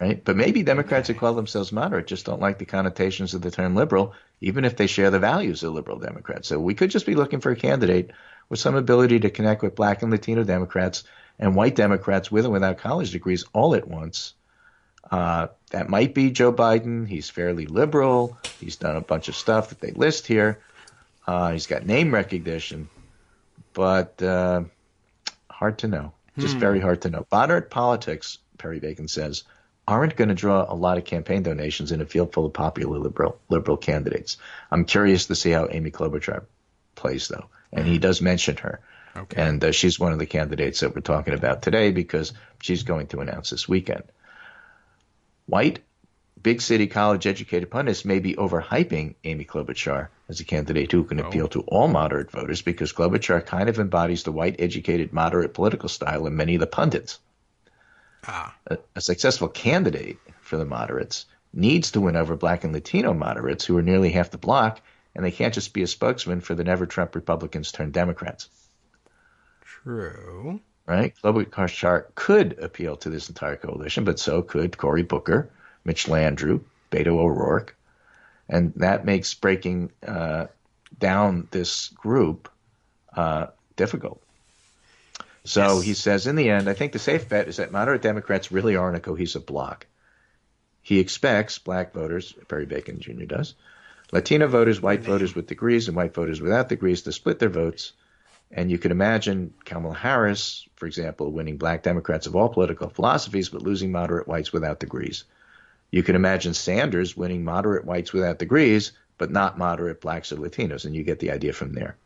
Right? But maybe Democrats who call themselves moderate just don't like the connotations of the term liberal, even if they share the values of liberal Democrats. So we could just be looking for a candidate with some ability to connect with black and Latino Democrats and white Democrats with and without college degrees all at once. That might be Joe Biden. He's fairly liberal. He's done a bunch of stuff that they list here. He's got name recognition, but hard to know. Just very hard to know. Moderate politics, Perry Bacon says, aren't going to draw a lot of campaign donations in a field full of popular liberal candidates. I'm curious to see how Amy Klobuchar plays, though. And he does mention her. Okay. And she's one of the candidates that we're talking about today because she's going to announce this weekend. White, big city college educated pundits may be overhyping Amy Klobuchar as a candidate who can appeal to all moderate voters because Klobuchar kind of embodies the white educated moderate political style of many of the pundits. A successful candidate for the moderates needs to win over black and Latino moderates who are nearly half the bloc, and they can't just be a spokesman for the never-Trump Republicans turned Democrats. True. Right? Klobuchar could appeal to this entire coalition, but so could Cory Booker, Mitch Landrieu, Beto O'Rourke, and that makes breaking down this group difficult. So he says, in the end, I think the safe bet is that moderate Democrats really aren't a cohesive bloc. He expects black voters, Perry Bacon Jr. does, Latino voters, white voters with degrees, and white voters without degrees to split their votes. And you could imagine Kamala Harris, for example, winning black Democrats of all political philosophies, but losing moderate whites without degrees. You could imagine Sanders winning moderate whites without degrees, but not moderate blacks or Latinos, and you get the idea from there.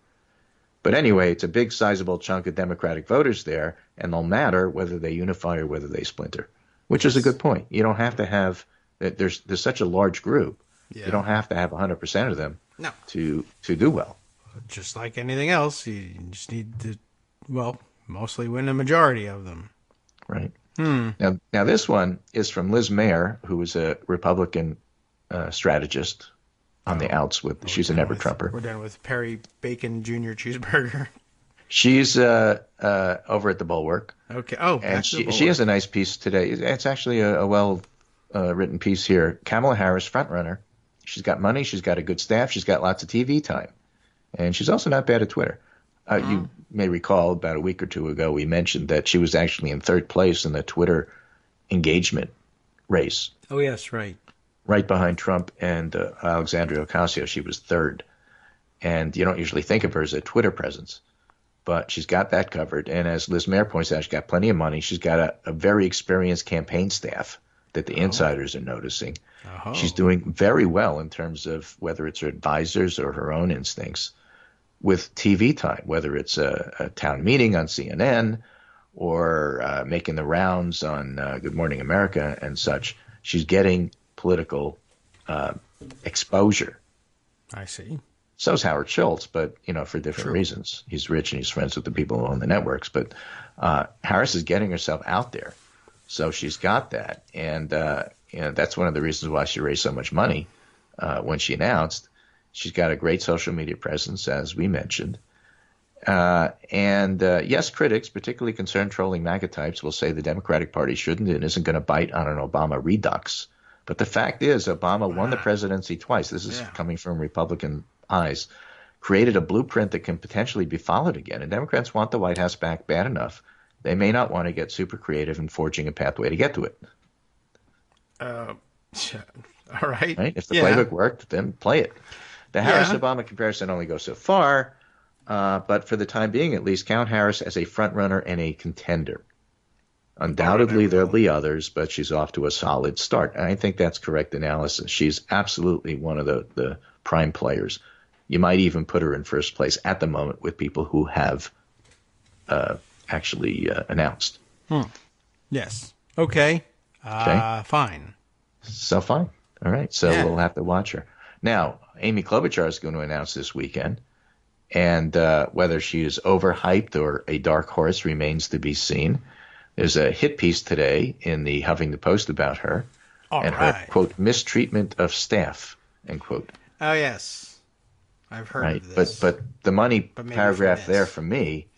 But anyway, it's a big, sizable chunk of Democratic voters there, and they'll matter whether they unify or whether they splinter, which is a good point. You don't have to have – there's such a large group. Yeah. You don't have to have 100% of them to do well. Just like anything else, you just need to, mostly win a majority of them. Right. Now this one is from Liz Mayer, who is a Republican strategist on the outs. She's a never-Trumper. We're done with Perry Bacon Jr. Cheeseburger. She's over at the Bulwark. Okay. And she has a nice piece today. It's actually a well-written piece here. Kamala Harris, frontrunner. She's got money. She's got a good staff. She's got lots of TV time. And she's also not bad at Twitter. You may recall about a week or two ago we mentioned that she was actually in third place in the Twitter engagement race. Oh, yes, right. Right behind Trump and Alexandria Ocasio. She was third. And you don't usually think of her as a Twitter presence. But she's got that covered. And as Liz Mayer points out, she's got plenty of money. She's got a very experienced campaign staff that the insiders are noticing. She's doing very well in terms of whether it's her advisors or her own instincts with TV time, whether it's a town meeting on CNN or making the rounds on Good Morning America and such. She's getting political exposure. I see. So's Howard Schultz, but, for different reasons. He's rich and he's friends with the people who own the networks. But Harris is getting herself out there. So she's got that. And that's one of the reasons why she raised so much money when she announced. She's got a great social media presence, as we mentioned. Yes, critics, particularly concerned trolling MAGA types, will say the Democratic Party shouldn't and isn't going to bite on an Obama redux. But the fact is, Obama won the presidency twice. This is coming from Republican eyes. Created a blueprint that can potentially be followed again. And Democrats want the White House back bad enough. They may not want to get super creative in forging a pathway to get to it. All right. If the playbook worked, then play it. The Harris-Obama comparison only goes so far. But for the time being, at least, count Harris as a front runner and a contender. Undoubtedly, there'll be others, but she's off to a solid start. And I think that's correct analysis. She's absolutely one of the prime players. You might even put her in first place at the moment with people who have actually announced. Yes. Okay. Fine. So fine. All right. So we'll have to watch her. Now, Amy Klobuchar is going to announce this weekend. And whether she is overhyped or a dark horse remains to be seen. There's a hit piece today in the Huffington Post about her her, quote, mistreatment of staff, end quote. Oh, yes. I've heard of this. But the money paragraph there for me,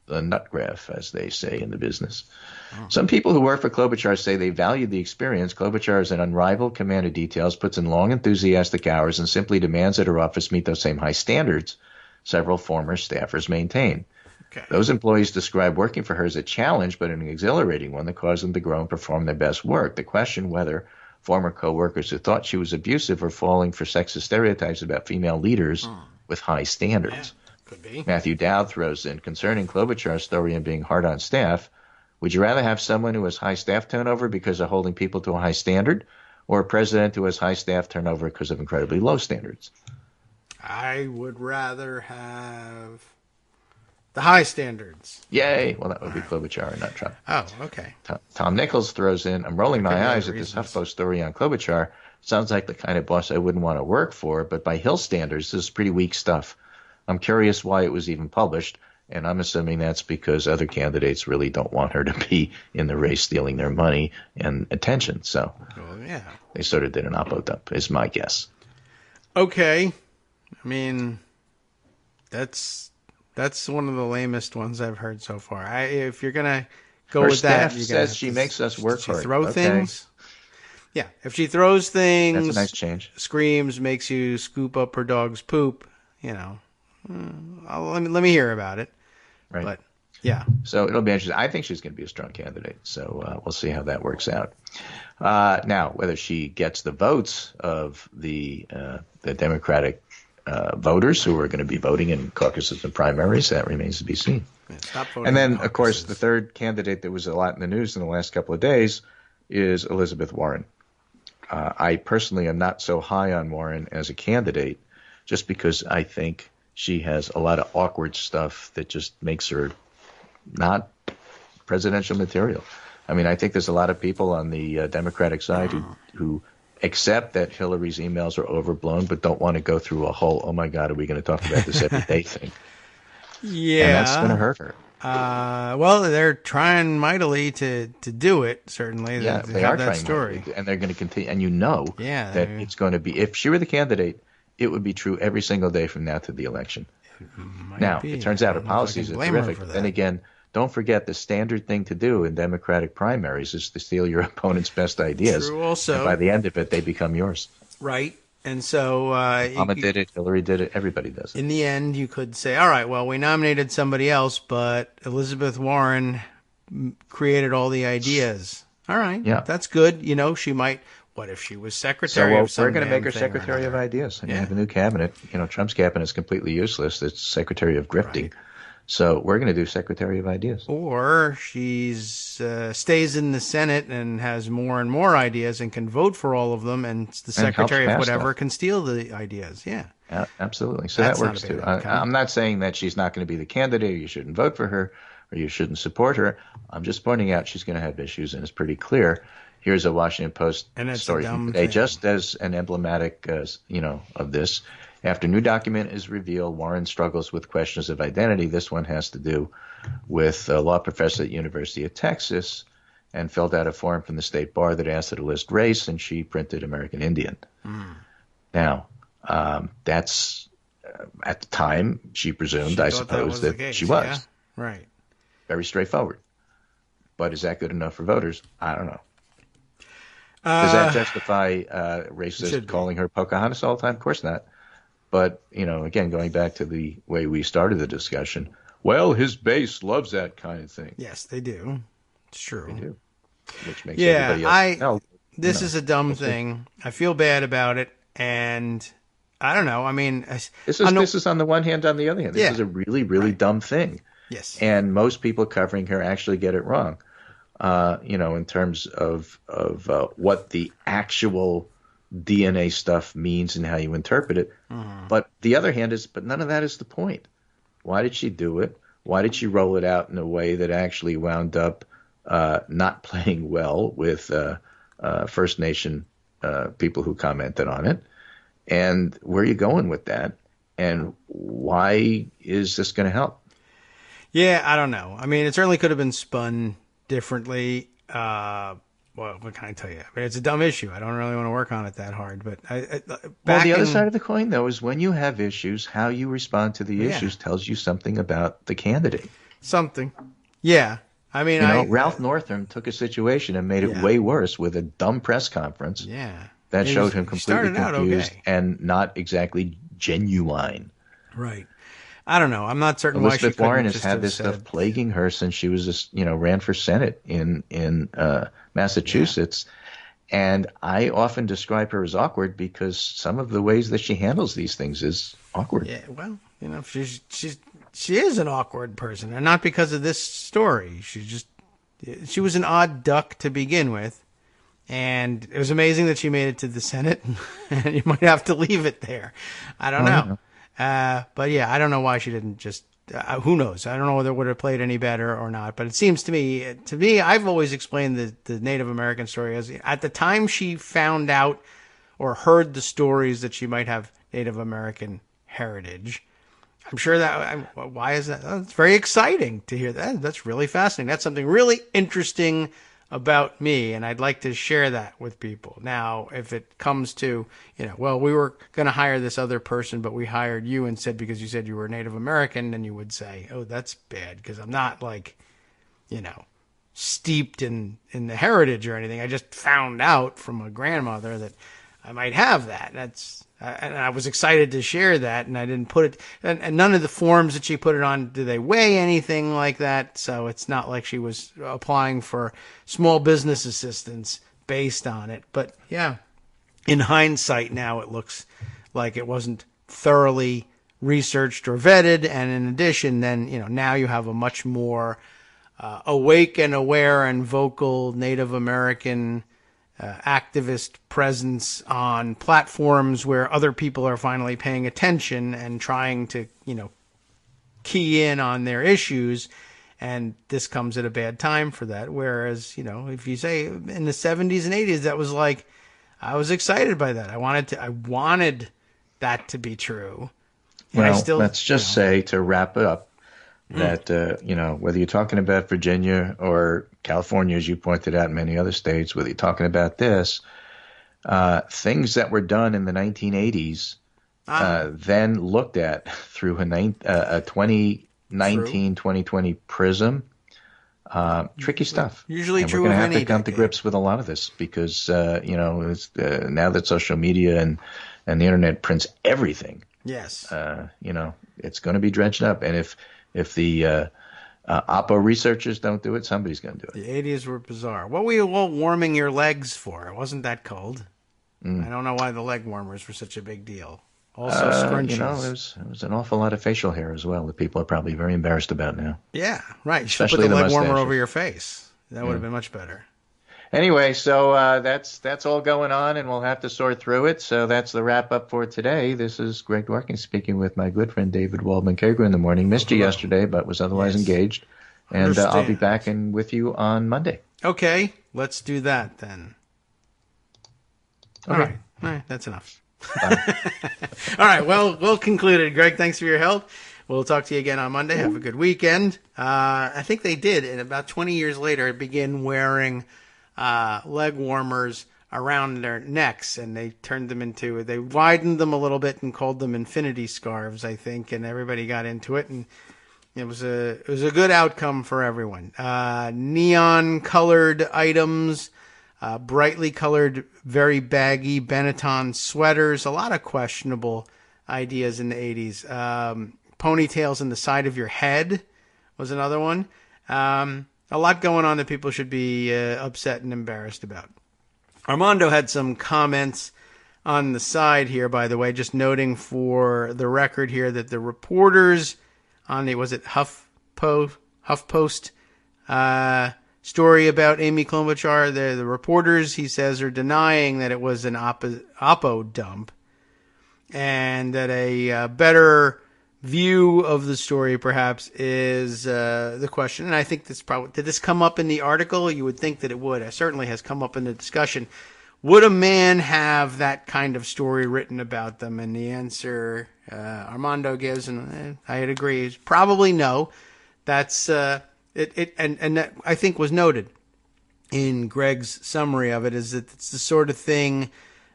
the nut graph, as they say in the business. Some people who work for Klobuchar say they value the experience. Klobuchar is an unrivaled command of details, puts in long, enthusiastic hours, and simply demands that her office meet those same high standards several former staffers maintain. Okay. Those employees describe working for her as a challenge, but an exhilarating one that caused them to grow and perform their best work. The question whether former co-workers who thought she was abusive are falling for sexist stereotypes about female leaders with high standards. Could be. Matthew Dowd throws in, concerning Klobuchar's story and being hard on staff, would you rather have someone who has high staff turnover because of holding people to a high standard, or a president who has high staff turnover because of incredibly low standards? I would rather have the high standards. Yay. Well, that would be Klobuchar and not Trump. Oh, okay. Tom Nichols throws in, I'm rolling my eyes at this HuffPost story on Klobuchar. Sounds like the kind of boss I wouldn't want to work for, but by Hill standards, this is pretty weak stuff. I'm curious why it was even published, and I'm assuming that's because other candidates really don't want her to be in the race stealing their money and attention. So they sort of did an oppo-dump, is my guess. Okay. I mean, that's one of the lamest ones I've heard so far. If you're gonna go her with that, staff says she makes us work hard. Throw things. Yeah, if she throws things, that's a nice change. Screams, makes you scoop up her dog's poop. Let me hear about it. Right. But yeah. So it'll be interesting. I think she's going to be a strong candidate. So we'll see how that works out. Now, whether she gets the votes of the Democratic voters who are going to be voting in caucuses and primaries, that remains to be seen. And then, of course, the third candidate that was a lot in the news in the last couple of days is Elizabeth Warren. I personally am not so high on Warren as a candidate just because I think she has a lot of awkward stuff that just makes her not presidential material. I mean, I think there's a lot of people on the Democratic side who accept that Hillary's emails are overblown, but don't want to go through a whole, oh my God, are we going to talk about this every day thing? Yeah. And that's going to hurt her. Well, they're trying mightily to do it, certainly. Yeah, they are trying story. Mightily, and they're going to continue. And that it's going to be, if she were the candidate, it would be true every single day from now to the election. It turns out her policies are terrific. Then again, don't forget the standard thing to do in Democratic primaries is to steal your opponent's best ideas. True also. And by the end of it, they become yours. Right. And so Obama did it, Hillary did it, everybody does it. In the end, you could say, all right, well, we nominated somebody else, but Elizabeth Warren created all the ideas. All right. Yeah. That's good. She might. What if she was secretary of some we're going to make her secretary of ideas and have a new cabinet. Trump's cabinet is completely useless. It's secretary of grifting. Right. So we're going to do secretary of ideas. Or she's stays in the Senate and has more and more ideas and can vote for all of them, and the secretary of whatever can steal the ideas. Yeah. Absolutely. So that works too. I'm not saying that she's not going to be the candidate, or you shouldn't vote for her, or you shouldn't support her. I'm just pointing out she's going to have issues, and it's pretty clear. Here's a Washington Post story from today, just as an emblematic, of this. After new document is revealed, Warren struggles with questions of identity. This one has to do with a law professor at the University of Texas, and filled out a form from the state bar that asked her to list race, and she printed American Indian. Now, that's at the time she presumed, I suppose, that she was. Yeah? Right. Very straightforward. But is that good enough for voters? I don't know. Does that justify racists calling her Pocahontas all the time? Of course not. But, again, going back to the way we started the discussion, well, his base loves that kind of thing. Yes, they do. It's true. They do. Which makes everybody else. This is a dumb thing. I feel bad about it. And I don't know. I mean, this is on the one hand. On the other hand, this is a really, really dumb thing. Yes. And most people covering her actually get it wrong. In terms of what the actual DNA stuff means and how you interpret it. But the other hand but none of that is the point. Why did she do it? Why did she roll it out in a way that actually wound up not playing well with First Nation people who commented on it? And where are you going with that? And why is this going to help? Yeah, I don't know. I mean, it certainly could have been spun differently. Well, what can I tell you? I mean, it's a dumb issue. I don't really want to work on it that hard. But the other side of the coin, though, is when you have issues, how you respond to the issues tells you something about the candidate. Something. Yeah. I mean, Ralph Northam took a situation and made it way worse with a dumb press conference. Yeah. That showed him completely confused and not exactly genuine. Right. I don't know. I'm not certain Elizabeth why she Warren has had this stuff plaguing her since she was, ran for Senate in Massachusetts. Yeah. And I often describe her as awkward because some of the ways that she handles these things is awkward. Yeah, well, she is an awkward person, and not because of this story. She was an odd duck to begin with, and it was amazing that she made it to the Senate. And you might have to leave it there. I don't know. But yeah, I don't know why she didn't just. Who knows? I don't know whether it would have played any better or not. But it seems to me, I've always explained the Native American story as at the time she found out or heard the stories that she might have Native American heritage. I'm sure why is that? Oh, it's very exciting to hear that. That's really fascinating. That's something really interesting about me, and I'd like to share that with people. Now, if it comes to, well, we were going to hire this other person, but we hired you instead because you said you were Native American, then you would say, oh, that's bad because I'm not steeped in the heritage or anything. I just found out from a grandmother that I might have that. And I was excited to share that, and I didn't put it, and none of the forms that she put it on, do they weigh anything like that? So it's not like she was applying for small business assistance based on it. But yeah, in hindsight now, it looks like it wasn't thoroughly researched or vetted. And in addition, then, now you have a much more awake and aware and vocal Native American activist presence on platforms where other people are finally paying attention and trying to, key in on their issues. And this comes at a bad time for that. Whereas, if you say in the 70s and 80s, that was like, I was excited by that. I wanted that to be true. And well, let's just say, to wrap it up, that, whether you're talking about Virginia or California, as you pointed out, and many other states, whether you're talking about this, things that were done in the 1980s, then looked at through a 2019, 2020 prism, tricky stuff. Usually and true we're of going to any have to come to decade. grips with a lot of this because, it's, now that social media and the internet prints everything, yes, it's going to be dredged up. And if the Oppo researchers don't do it, somebody's going to do it. The 80s were bizarre. What were you all warming your legs for? It wasn't that cold. I don't know why the leg warmers were such a big deal. Also scrunchies. There was an awful lot of facial hair as well that people are probably very embarrassed about now. Yeah, right. You should put Especially the the leg warmer mustaches. over your face. That would have been much better. Anyway, so that's all going on, and we'll have to sort through it. So that's the wrap up for today. This is Greg Dworkin speaking with my good friend David Waldman Kagro in the morning. Missed you yesterday, but was otherwise engaged. And I'll be back with you on Monday. Okay, let's do that then. Okay. All right, that's enough. All right, well concluded. Greg, thanks for your help. We'll talk to you again on Monday. Have a good weekend. I think they did, and about 20 years later, begin wearing leg warmers around their necks, and they widened them a little bit and called them infinity scarves, I think, and everybody got into it, and it was a good outcome for everyone. Neon colored items, brightly colored, very baggy Benetton sweaters, a lot of questionable ideas in the 80s. Ponytails in the side of your head was another one. A lot going on that people should be upset and embarrassed about. Armando had some comments on the side here, by the way, just noting for the record here that the reporters on the, was it HuffPost story about Amy Klobuchar, the reporters, he says, are denying that it was an Oppo dump, and that a better view of the story perhaps is the question. And I think this probably, did this come up in the article? You would think that it would. It certainly has come up in the discussion. Would a man have that kind of story written about them? And the answer Armando gives, and I'd agree, is probably no. That's and that I think was noted in Greg's summary of it, is that it's the sort of thing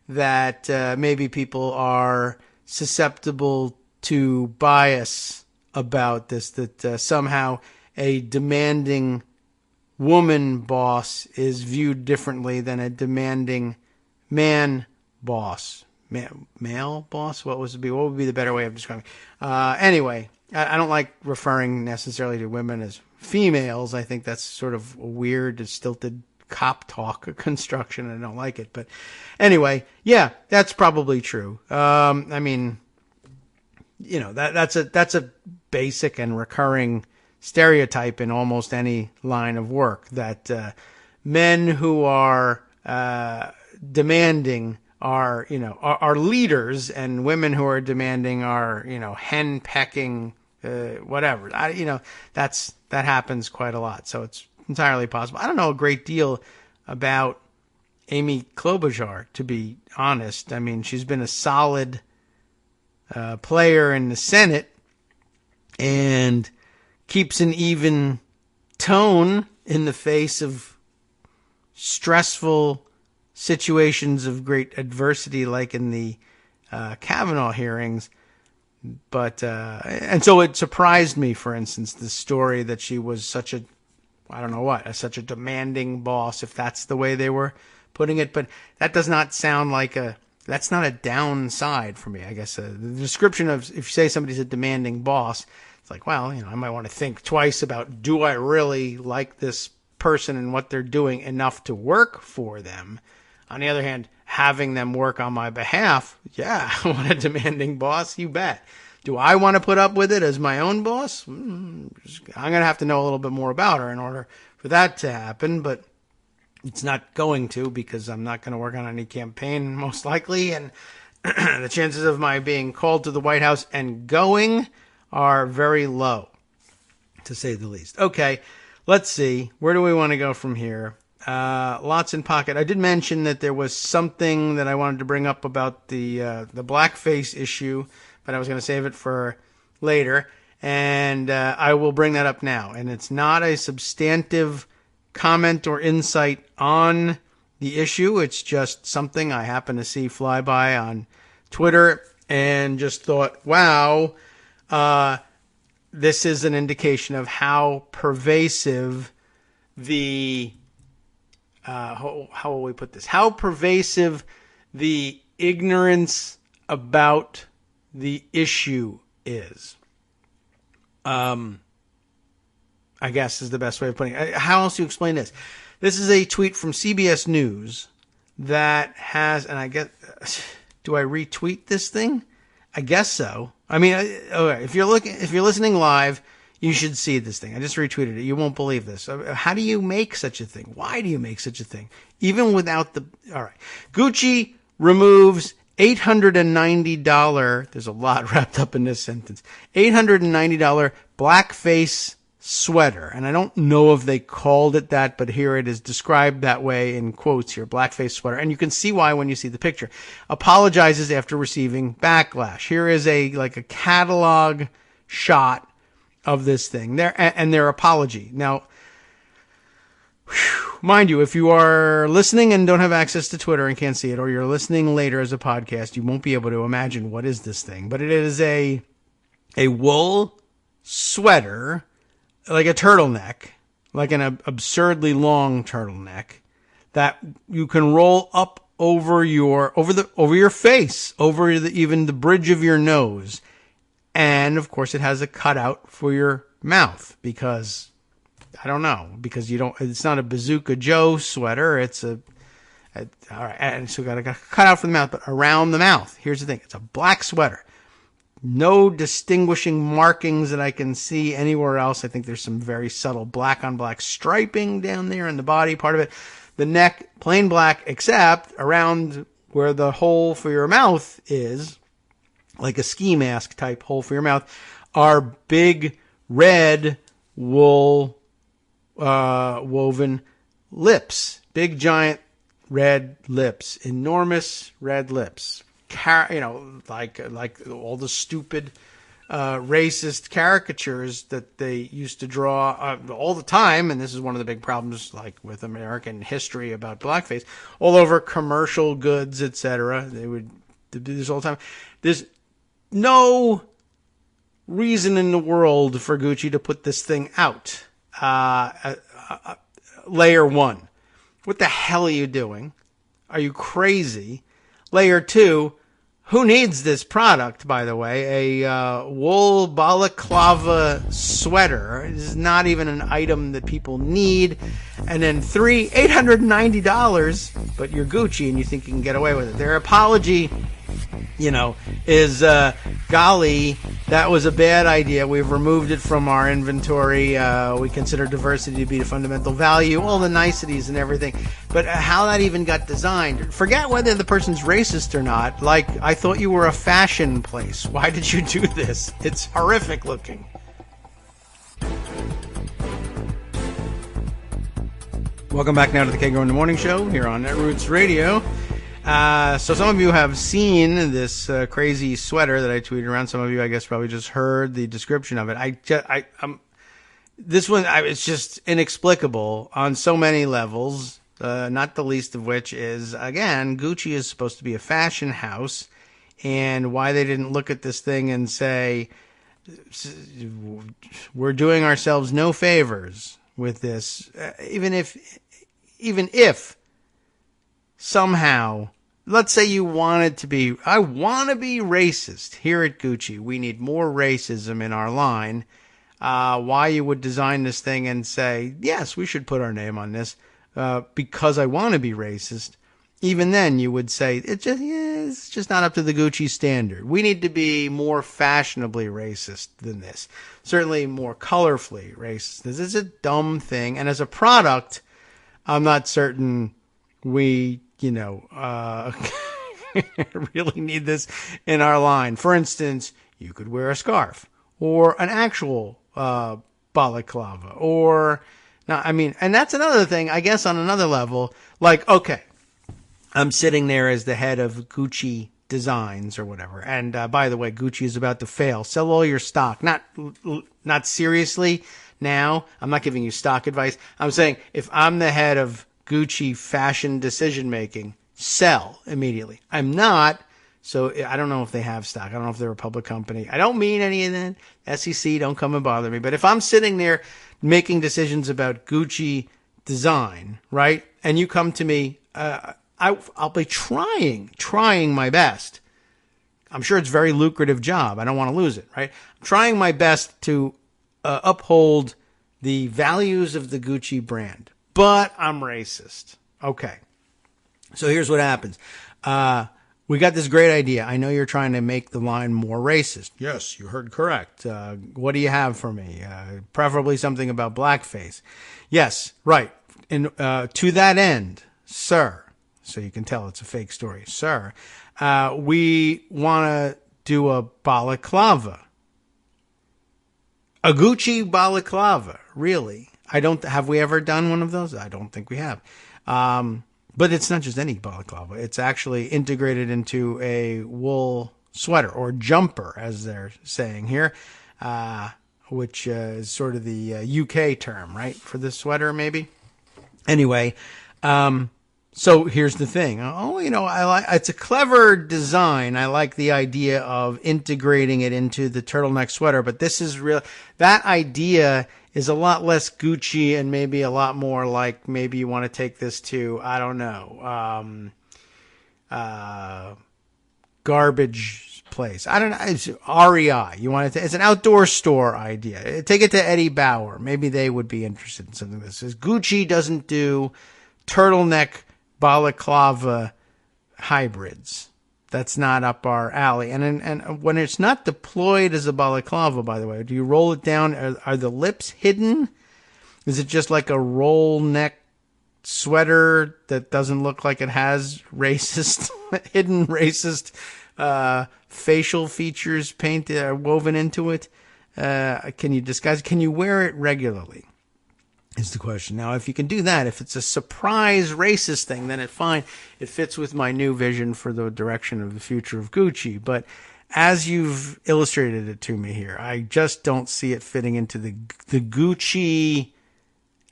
that maybe people are susceptible to bias about this, that somehow a demanding woman boss is viewed differently than a demanding man boss. Male boss? What would be the better way of describing it? Anyway, I don't like referring necessarily to women as females. I think that's sort of a weird, stilted cop talk construction. I don't like it. But anyway, yeah, that's probably true. I mean, you know, that's a basic and recurring stereotype in almost any line of work, that men who are demanding are leaders, and women who are demanding are, hen pecking, whatever. That happens quite a lot. So it's entirely possible. I don't know a great deal about Amy Klobuchar, to be honest. I mean, she's been a solid player in the Senate and keeps an even tone in the face of stressful situations of great adversity, like in the Kavanaugh hearings. But and so it surprised me, for instance, the story that she was such a demanding boss, if that's the way they were putting it. But that does not sound like that's not a downside for me, I guess. The description of, if you say somebody's a demanding boss, it's like, well, I might want to think twice about, do I really like this person and what they're doing enough to work for them? On the other hand, having them work on my behalf, yeah, I want a demanding boss, you bet. Do I want to put up with it as my own boss? I'm going to have to know a little bit more about her in order for that to happen, but it's not going to, because I'm not going to work on any campaign, most likely, and the chances of my being called to the White House and going are very low, to say the least. Okay, let's see. Where do we want to go from here? Lots in pocket. I did mention that there was something that I wanted to bring up about the blackface issue, but I was going to save it for later, and I will bring that up now. And it's not a substantive comment or insight on the issue. It's just something I happened to see fly by on Twitter and just thought, wow, this is an indication of how pervasive the how will we put this? How pervasive the ignorance about the issue is. I guess is the best way of putting it. How else do you explain this? This is a tweet from CBS News that has, and I guess, do I retweet this thing? I guess so. I mean, okay, if you're listening live, you should see this thing. I just retweeted it. You won't believe this. How do you make such a thing? Why do you make such a thing? Even without all right. Gucci removes $890, there's a lot wrapped up in this sentence, $890 blackface sweater. And I don't know if they called it that, but here it is described that way in quotes here, blackface sweater. And you can see why when you see the picture. Apologizes after receiving backlash. Here is a catalog shot of this thing there and their apology. Now, mind you, if you are listening and don't have access to Twitter and can't see it, or you're listening later as a podcast, you won't be able to imagine what is this thing. But it is a wool sweater, like a turtleneck, like an absurdly long turtleneck that you can roll up over your face, over even the bridge of your nose. And of course it has a cutout for your mouth because it's not a Bazooka Joe sweater. It's all right. And so got a cutout for the mouth, but around the mouth. Here's the thing. It's a black sweater. No distinguishing markings that I can see anywhere else. I think there's some very subtle black on black striping down there in the body part of it. The neck, plain black, except around where the hole for your mouth is, like a ski mask type hole for your mouth, are big red wool woven lips. Big giant red lips. Enormous red lips. Like all the stupid racist caricatures that they used to draw all the time, and this is one of the big problems, like with American history about blackface, all over commercial goods, etc. They would do this all the time. There's no reason in the world for Gucci to put this thing out. Layer 1. What the hell are you doing? Are you crazy? Layer 2. Who needs this product, by the way? A wool balaclava sweater is not even an item that people need. And then 3, $890, but you're Gucci and you think you can get away with it. Their apology, is, golly, that was a bad idea. We've removed it from our inventory. We consider diversity to be a fundamental value, all the niceties and everything. But how that even got designed, forget whether the person's racist or not. Like, I thought you were a fashion place. Why did you do this? It's horrific looking. Welcome back now to the Kagro in the Morning Show here on Netroots Radio. So some of you have seen this crazy sweater that I tweeted around. Some of you, I guess, probably just heard the description of it. This one, it's just inexplicable on so many levels. Not the least of which is, again, Gucci is supposed to be a fashion house, and why they didn't look at this thing and say, we're doing ourselves no favors with this, even if somehow, let's say you wanted to be, I want to be racist here at Gucci. We need more racism in our line. Why you would design this thing and say, yes, we should put our name on this because I want to be racist. Even then, you would say, it's just not up to the Gucci standard. We need to be more fashionably racist than this. Certainly more colorfully racist. This is a dumb thing. And as a product, I'm not certain we, really need this in our line. For instance, you could wear a scarf or an actual balaclava and that's another thing, I guess, on another level. Like, okay, I'm sitting there as the head of Gucci Designs or whatever. And by the way, Gucci is about to fail. Sell all your stock. Not seriously now. I'm not giving you stock advice. I'm saying if I'm the head of Gucci fashion decision making, sell immediately. I'm not, so I don't know if they have stock. I don't know if they're a public company. I don't mean any of that. SEC, don't come and bother me. But if I'm sitting there making decisions about Gucci design, right, and you come to me, I'll be trying my best. I'm sure it's a very lucrative job. I don't want to lose it, right? I'm trying my best to uphold the values of the Gucci brand. But I'm racist. Okay. So here's what happens. We got this great idea. I know you're trying to make the line more racist. Yes, you heard correct. What do you have for me? Preferably something about blackface. Yes, right. And to that end, sir, so you can tell it's a fake story, sir, we want to do a balaclava. A Gucci balaclava, really? Have we ever done one of those? I don't think we have. But it's not just any balaclava. It's actually integrated into a wool sweater or jumper, as they're saying here, which is sort of the UK term, right, for this sweater, maybe? Anyway, so here's the thing. It's a clever design. I like the idea of integrating it into the turtleneck sweater, but this is real. That idea is a lot less Gucci and maybe a lot more like maybe you want to take this to, I don't know, garbage place. I don't know. It's REI. It's an outdoor store idea. Take it to Eddie Bauer. Maybe they would be interested in something like this. Gucci doesn't do turtleneck balaclava hybrids. That's not up our alley. And when it's not deployed as a balaclava, by the way, do you roll it down? Are the lips hidden? Is it just like a roll neck sweater that doesn't look like it has hidden racist facial features painted woven into it? Can you disguise? Can you wear it regularly? Is the question. Now, if you can do that, if it's a surprise racist thing, then it's fine. It fits with my new vision for the direction of the future of Gucci. But as you've illustrated it to me here, I just don't see it fitting into the Gucci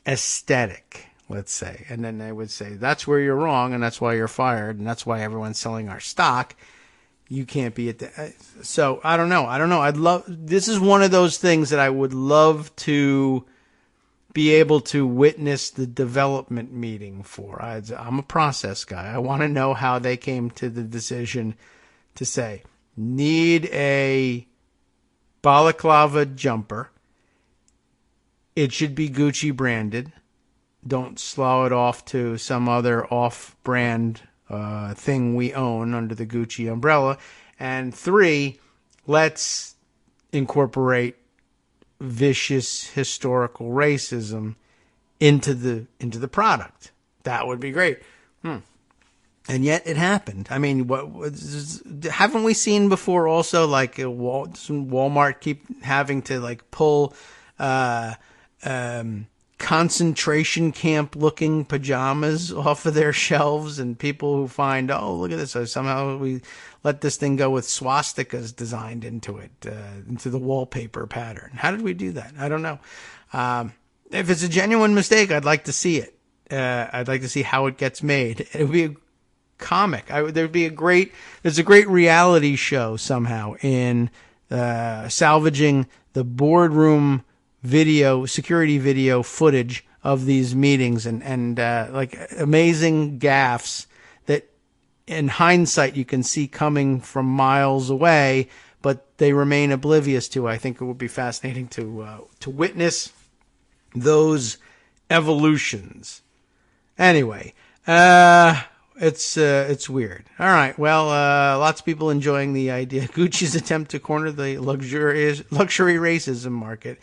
aesthetic, let's say. And then they would say, that's where you're wrong, and that's why you're fired, and that's why everyone's selling our stock. You can't be at the... So, I don't know. This is one of those things that I would love to be able to witness the development meeting for. I'm a process guy. I want to know how they came to the decision to say, need a balaclava jumper. It should be Gucci branded. Don't slough it off to some other off-brand thing we own under the Gucci umbrella. And 3, let's incorporate vicious historical racism into the product. That would be great. And yet it happened. I mean, haven't we seen before also, like Walmart keep having to like pull concentration camp looking pajamas off of their shelves, and people who find, oh, look at this, so somehow we let this thing go with swastikas designed into it, into the wallpaper pattern. How did we do that? I don't know. If it's a genuine mistake, I'd like to see it. I'd like to see how it gets made. It would be a comic. There's a great reality show somehow in salvaging the boardroom security video footage of these meetings and like amazing gaffes that in hindsight you can see coming from miles away, but they remain oblivious to. I think it would be fascinating to witness those evolutions. Anyway, it's weird. All right. Well, lots of people enjoying the idea. Gucci's attempt to corner the luxury racism market.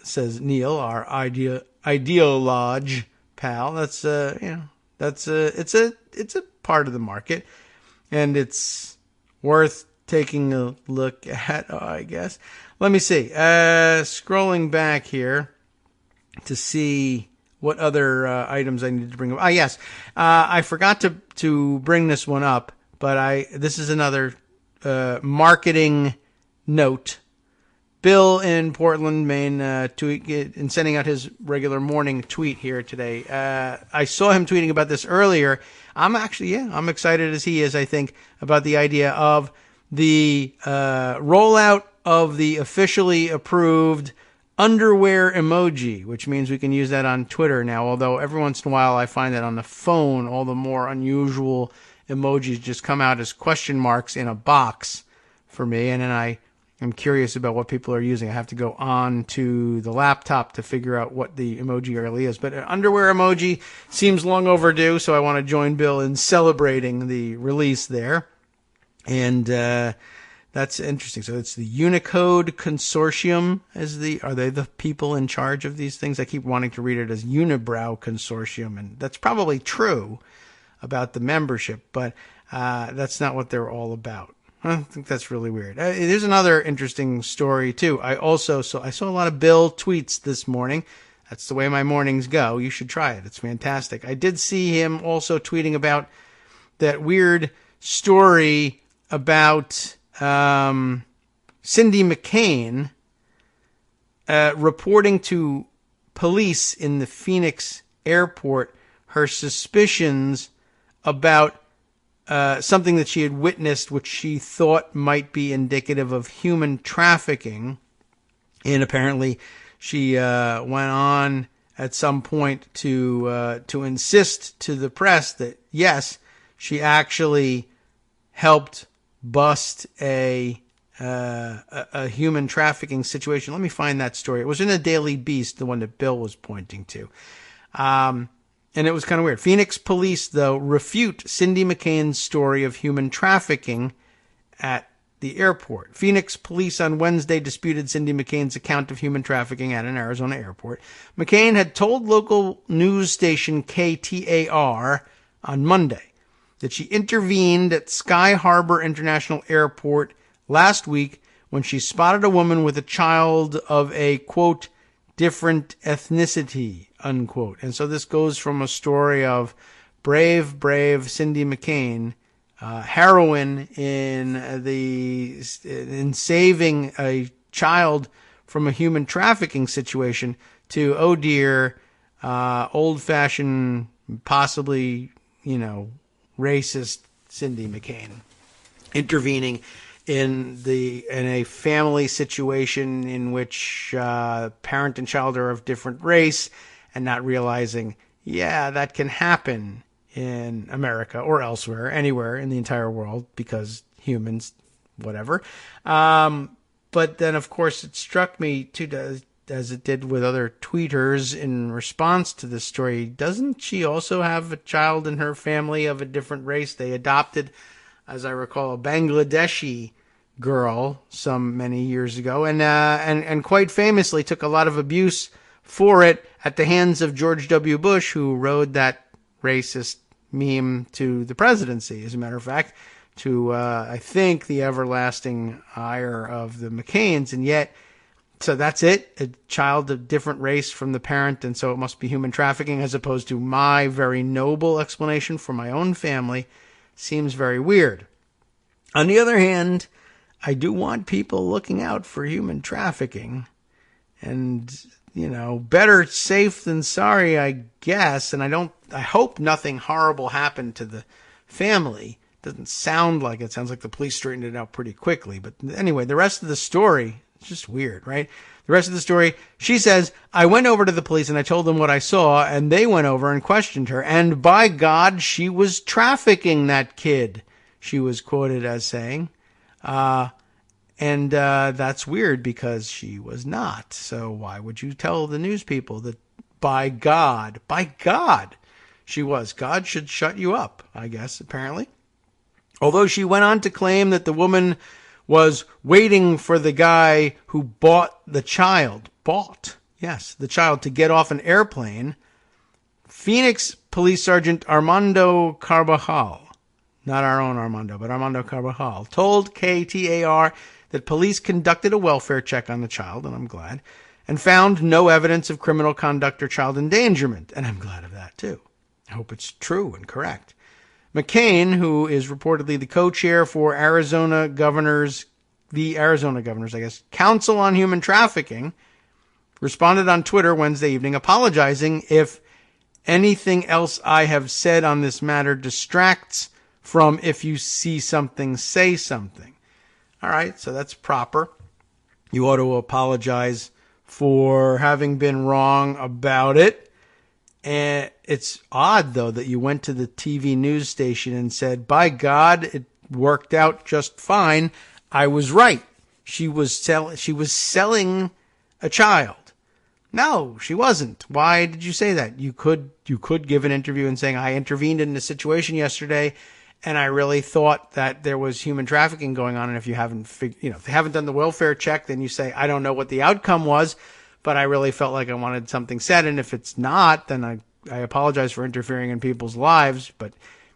Says Neil, our ideologue pal. It's a part of the market, and it's worth taking a look at, I guess. Let me see. Scrolling back here to see what other items I need to bring up. Yes. I forgot to bring this one up, but this is another marketing note. Bill in Portland, Maine, in sending out his regular morning tweet here today. I saw him tweeting about this earlier. I'm excited as he is, I think, about the idea of the rollout of the officially approved underwear emoji, which means we can use that on Twitter now. Although every once in a while I find that on the phone, all the more unusual emojis just come out as question marks in a box for me, and then I'm curious about what people are using. I have to go on to the laptop to figure out what the emoji really is. But an underwear emoji seems long overdue, so I want to join Bill in celebrating the release there. And that's interesting. So it's the Unicode Consortium. Are they the people in charge of these things? I keep wanting to read it as Unibrow Consortium, and that's probably true about the membership, but that's not what they're all about. I think that's really weird. There's another interesting story too. I saw a lot of Bill tweets this morning. That's the way my mornings go. You should try it. It's fantastic. I did see him also tweeting about that weird story about Cindy McCain reporting to police in the Phoenix airport her suspicions about something that she had witnessed, which she thought might be indicative of human trafficking. And apparently she went on at some point to insist to the press that, yes, she actually helped bust a human trafficking situation. Let me find that story. It was in the Daily Beast, the one that Bill was pointing to. And it was kind of weird. Phoenix police, though, refute Cindy McCain's story of human trafficking at the airport. Phoenix police on Wednesday disputed Cindy McCain's account of human trafficking at an Arizona airport. McCain had told local news station KTAR on Monday that she intervened at Sky Harbor International Airport last week when she spotted a woman with a child of a, quote, different ethnicity, unquote. And so this goes from a story of brave Cindy McCain, heroine in saving a child from a human trafficking situation, to, oh dear, old-fashioned, possibly, racist Cindy McCain intervening in a family situation in which parent and child are of different race, and not realizing, yeah, that can happen in America or elsewhere, anywhere in the entire world, because humans, whatever. But then, of course, it struck me too, as it did with other tweeters in response to this story. Doesn't she also have a child in her family of a different race? They adopted, as I recall, a Bangladeshi girl some many years ago, and quite famously took a lot of abuse for it at the hands of George W. Bush, who rode that racist meme to the presidency, as a matter of fact, to, I think, the everlasting ire of the McCains. And yet, so that's it, a child of different race from the parent, and so it must be human trafficking, as opposed to my very noble explanation for my own family. Seems very weird. On the other hand, I do want people looking out for human trafficking, and, better safe than sorry, I guess. And I hope nothing horrible happened to the family. Doesn't sound like it. Sounds like the police straightened it out pretty quickly. But anyway, the rest of the story, it's just weird, right? The rest of the story, she says, I went over to the police and I told them what I saw, and they went over and questioned her. And by God, she was trafficking that kid, she was quoted as saying. And that's weird because she was not. So why would you tell the news people that by God, she was? God should shut you up, I guess, apparently. Although she went on to claim that the woman was waiting for the guy who bought the child. The child to get off an airplane. Phoenix Police Sergeant Armando Carvajal, not our own Armando, but Armando Carvajal, told KTAR that police conducted a welfare check on the child, and I'm glad, and found no evidence of criminal conduct or child endangerment, and I'm glad of that too. I hope it's true and correct. McCain, who is reportedly the co-chair for the Arizona Governor's, Council on Human Trafficking, responded on Twitter Wednesday evening apologizing if anything else I have said on this matter distracts from if you see something, say something. All right, so that's proper. You ought to apologize for having been wrong about it. And it's odd, though, that you went to the TV news station and said, by God, it worked out just fine. I was right. She was selling a child. No, she wasn't. Why did you say that? You could give an interview and saying, I intervened in a situation yesterday, and I really thought that there was human trafficking going on. And if you haven't if they haven't done the welfare check, then you say, I don't know what the outcome was, but I really felt like I wanted something said. And if it's not, then I apologize for interfering in people's lives. But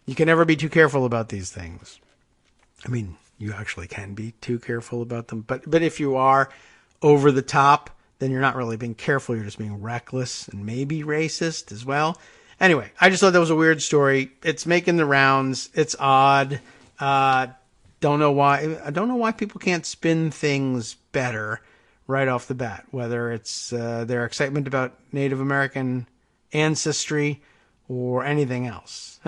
you can never be too careful about these things. I mean, you actually can be too careful about them. But if you are over the top, then you're not really being careful. You're just being reckless and maybe racist as well. Anyway, I just thought that was a weird story. It's making the rounds. It's odd. Don't know why. I don't know why people can't spin things better right off the bat, whether it's their excitement about Native American ancestry or anything else.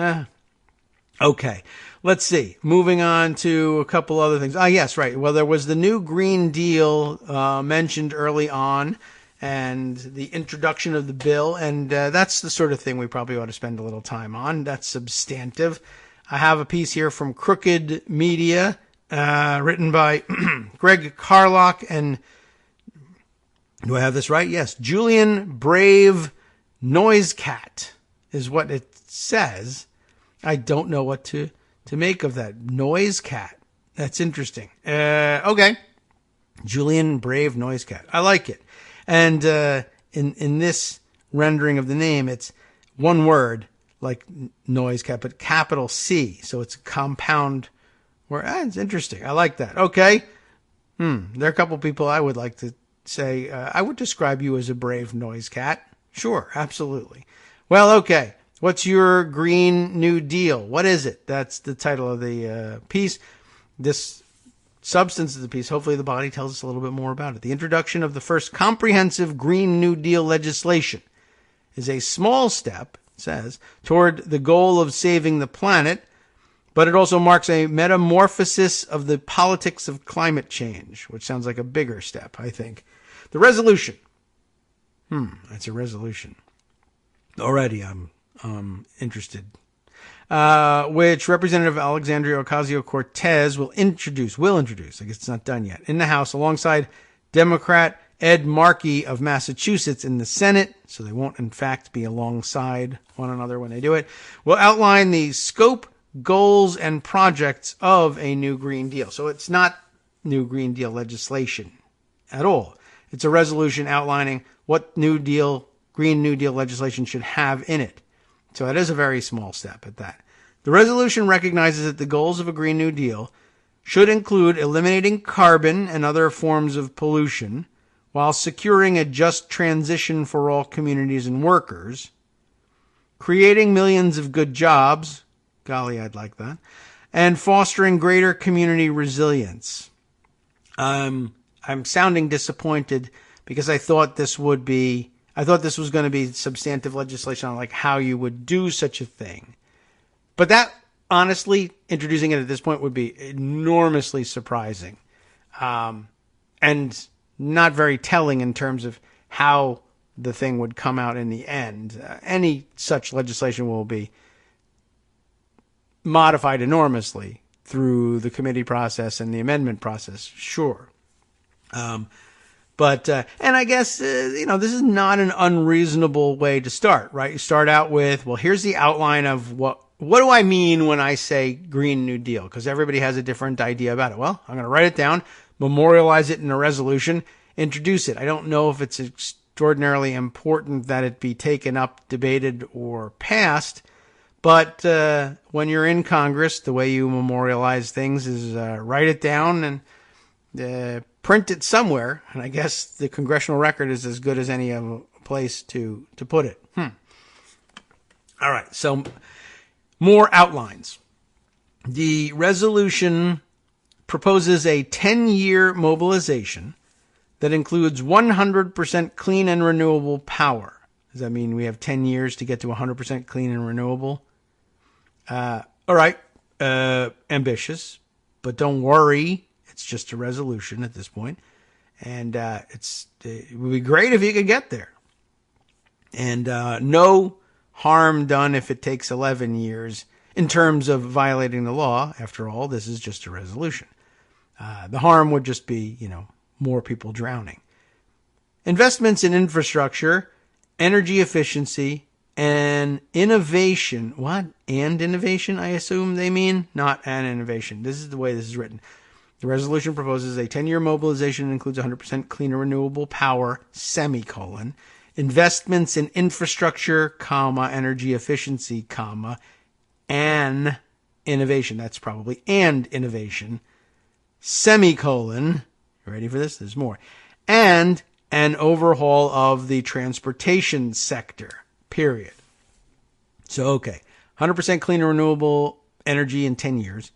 Okay, let's see. Moving on to a couple other things. Yes, right. Well, there was the new Green Deal mentioned early on and the introduction of the bill, and that's the sort of thing we probably ought to spend a little time on. That's substantive. I have a piece here from Crooked Media written by Greg Carlock and, do I have this right? Yes, Julian Brave Noisecat is what it says. I don't know what to make of that. Noisecat. That's interesting. Okay. Julian Brave Noisecat. I like it. And in this rendering of the name, it's one word, like Noisecat, but capital C. So it's a compound word. It's interesting. I like that. Okay. There are a couple people I would like to say, I would describe you as a brave Noisecat. Sure, absolutely. Well, okay. What's your Green New Deal? What is it? That's the title of the piece. This substance of the piece, hopefully the body tells us a little bit more about it. The introduction of the first comprehensive Green New Deal legislation is a small step, it says, toward the goal of saving the planet, but it also marks a metamorphosis of the politics of climate change, which sounds like a bigger step, I think. The resolution. It's a resolution. Already I'm interested. Which Representative Alexandria Ocasio-Cortez will introduce, I guess it's not done yet, in the House alongside Democrat Ed Markey of Massachusetts in the Senate, so they won't in fact be alongside one another when they do it, will outline the scope, goals, and projects of a new Green Deal. So it's not new Green Deal legislation at all. It's a resolution outlining what Green New Deal legislation should have in it. So it is a very small step at that. The resolution recognizes that the goals of a Green New Deal should include eliminating carbon and other forms of pollution while securing a just transition for all communities and workers, creating millions of good jobs, golly, I'd like that, and fostering greater community resilience. I'm sounding disappointed because I thought this was going to be substantive legislation on like how you would do such a thing. But that, honestly, introducing it at this point would be enormously surprising. And not very telling in terms of how the thing would come out in the end. Any such legislation will be modified enormously through the committee process and the amendment process, sure. But I guess, this is not an unreasonable way to start, right? You start out with, well, here's the outline of what do I mean when I say Green New Deal? Because everybody has a different idea about it. Well, I'm going to write it down, memorialize it in a resolution, introduce it. I don't know if it's extraordinarily important that it be taken up, debated, or passed. But when you're in Congress, the way you memorialize things is write it down and print it somewhere. And I guess the congressional record is as good as any other place to put it. All right, so more outlines. The resolution proposes a 10-year mobilization that includes 100% clean and renewable power. Does that mean we have 10 years to get to 100% clean and renewable? All right, ambitious, but don't worry. It's just a resolution at this point. And it would be great if you could get there. And no harm done if it takes 11 years in terms of violating the law. After all, this is just a resolution. The harm would just be, more people drowning. Investments in infrastructure, energy efficiency, and innovation. What? And innovation, I assume they mean? Not an innovation. This is the way this is written. The resolution proposes a 10-year mobilization that includes 100% clean and renewable power, semicolon, investments in infrastructure, comma, energy efficiency, comma, and innovation. That's probably and innovation, semicolon, you ready for this? There's more. And an overhaul of the transportation sector, period. So, okay, 100% clean and renewable energy in 10 years,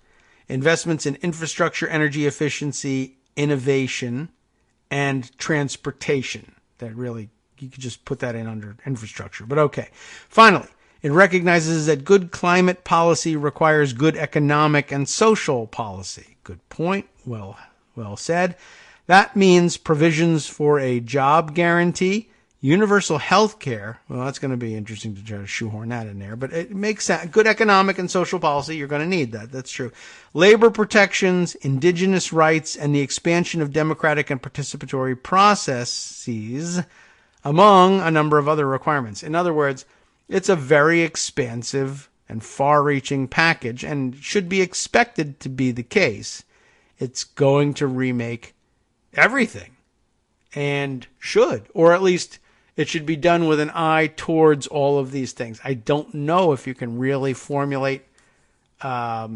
investments in infrastructure, energy efficiency, innovation, and transportation. That really, you could just put that in under infrastructure, but okay. Finally, it recognizes that good climate policy requires good economic and social policy. Good point. Well said. That means provisions for a job guarantee, universal health care. Well, that's going to be interesting to try to shoehorn that in there, but it makes sense. Good economic and social policy. You're going to need that. That's true. Labor protections, indigenous rights, and the expansion of democratic and participatory processes, among a number of other requirements. In other words, it's a very expansive and far-reaching package and should be expected to be the case. It's going to remake everything and should, or at least it should be done with an eye towards all of these things. I don't know if you can really formulate a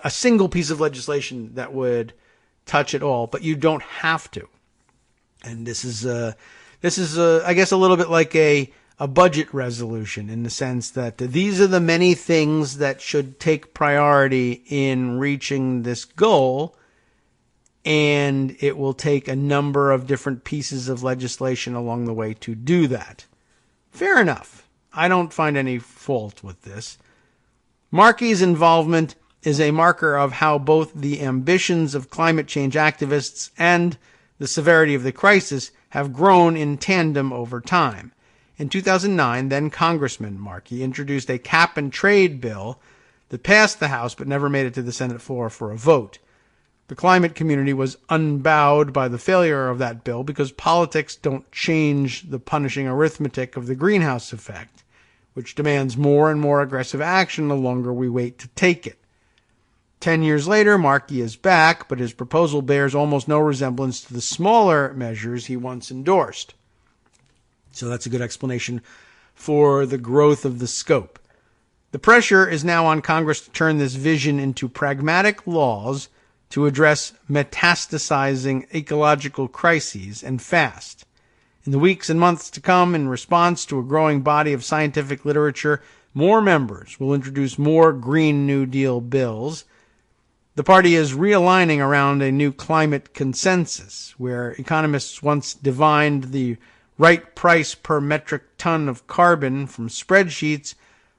single piece of legislation that would touch it all, but you don't have to. And this is I guess a little bit like a budget resolution in the sense that these are the many things that should take priority in reaching this goal, and it will take a number of different pieces of legislation along the way to do that. Fair enough. I don't find any fault with this. Markey's involvement is a marker of how both the ambitions of climate change activists and the severity of the crisis have grown in tandem over time. In 2009, then Congressman Markey introduced a cap-and-trade bill that passed the House but never made it to the Senate floor for a vote. The climate community was unbowed by the failure of that bill because politics don't change the punishing arithmetic of the greenhouse effect, which demands more and more aggressive action the longer we wait to take it. 10 years later, Markey is back, but his proposal bears almost no resemblance to the smaller measures he once endorsed. So that's a good explanation for the growth of the scope. The pressure is now on Congress to turn this vision into pragmatic laws to address metastasizing ecological crises, and fast. In the weeks and months to come, in response to a growing body of scientific literature, more members will introduce more Green New Deal bills. The party is realigning around a new climate consensus, where economists once divined the right price per metric ton of carbon from spreadsheets.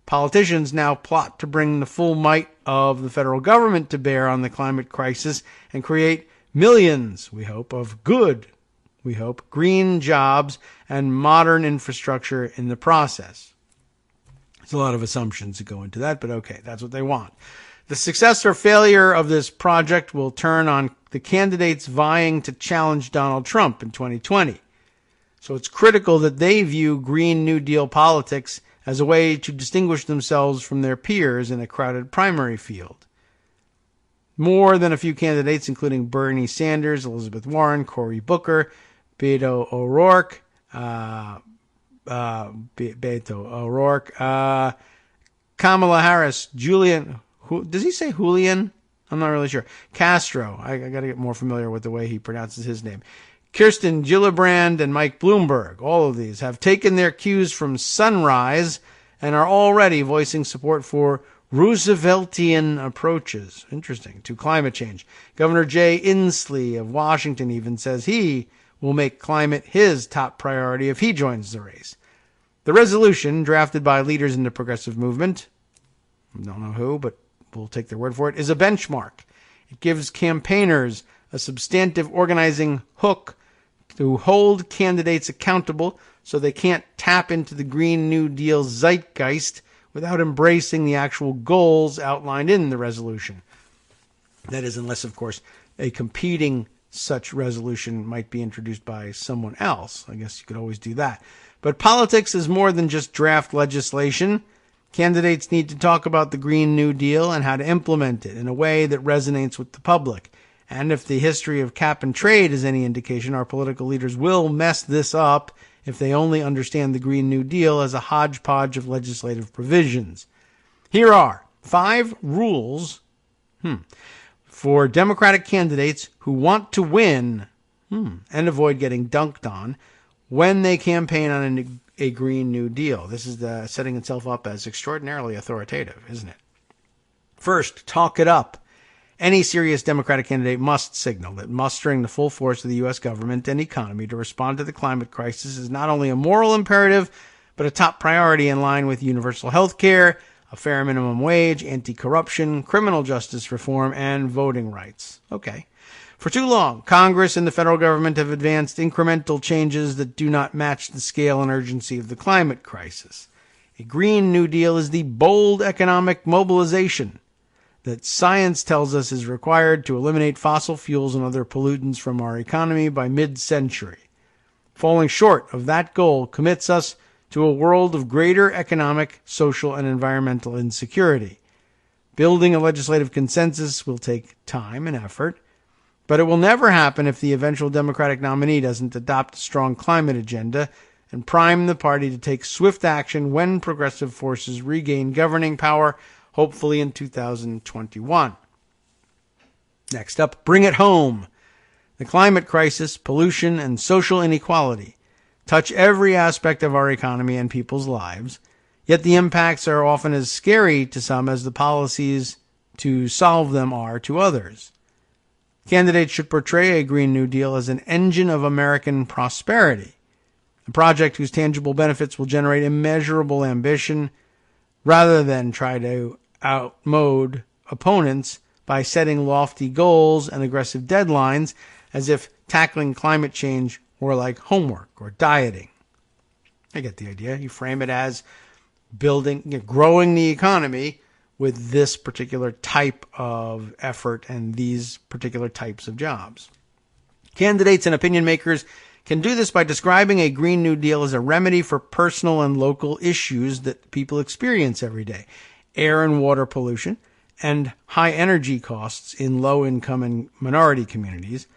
Politicians now plot to bring the full might of the federal government to bear on the climate crisis and create millions, we hope, of green jobs and modern infrastructure in the process. There's a lot of assumptions that go into that, but okay, that's what they want. The success or failure of this project will turn on the candidates vying to challenge Donald Trump in 2020. So it's critical that they view Green New Deal politics as a way to distinguish themselves from their peers in a crowded primary field. More than a few candidates, including Bernie Sanders, Elizabeth Warren, Cory Booker, Beto O'Rourke, Kamala Harris, Julian, does he say Julian? I'm not really sure. Castro, I got to get more familiar with the way he pronounces his name. Kirsten Gillibrand and Mike Bloomberg, all of these, have taken their cues from Sunrise and are already voicing support for Rooseveltian approaches, interesting, to climate change. Governor Jay Inslee of Washington even says he will make climate his top priority if he joins the race. The resolution, drafted by leaders in the progressive movement, I don't know who, but we'll take their word for it, is a benchmark. It gives campaigners a substantive organizing hook to hold candidates accountable so they can't tap into the Green New Deal zeitgeist without embracing the actual goals outlined in the resolution. That is, unless, of course, a competing such resolution might be introduced by someone else. I guess you could always do that. But politics is more than just draft legislation. Candidates need to talk about the Green New Deal and how to implement it in a way that resonates with the public. And if the history of cap and trade is any indication, our political leaders will mess this up if they only understand the Green New Deal as a hodgepodge of legislative provisions. Here are 5 rules for Democratic candidates who want to win and avoid getting dunked on when they campaign on a Green New Deal. This is setting itself up as extraordinarily authoritative, isn't it? First, talk it up. Any serious Democratic candidate must signal that mustering the full force of the U.S. government and economy to respond to the climate crisis is not only a moral imperative, but a top priority in line with universal health care, a fair minimum wage, anti-corruption, criminal justice reform, and voting rights. Okay. For too long, Congress and the federal government have advanced incremental changes that do not match the scale and urgency of the climate crisis. A Green New Deal is the bold economic mobilization that science tells us is required to eliminate fossil fuels and other pollutants from our economy by mid-century. Falling short of that goal commits us to a world of greater economic, social, and environmental insecurity. Building a legislative consensus will take time and effort, but it will never happen if the eventual Democratic nominee doesn't adopt a strong climate agenda and prime the party to take swift action when progressive forces regain governing power, hopefully in 2021. Next up, bring it home. The climate crisis, pollution, and social inequality touch every aspect of our economy and people's lives, yet the impacts are often as scary to some as the policies to solve them are to others. Candidates should portray a Green New Deal as an engine of American prosperity, a project whose tangible benefits will generate immeasurable ambition, rather than try to outmode opponents by setting lofty goals and aggressive deadlines as if tackling climate change were like homework or dieting. I get the idea. You frame it as growing the economy with this particular type of effort and these particular types of jobs. Candidates and opinion makers can do this by describing a Green New Deal as a remedy for personal and local issues that people experience every day. Air and water pollution and high energy costs in low-income and minority communities,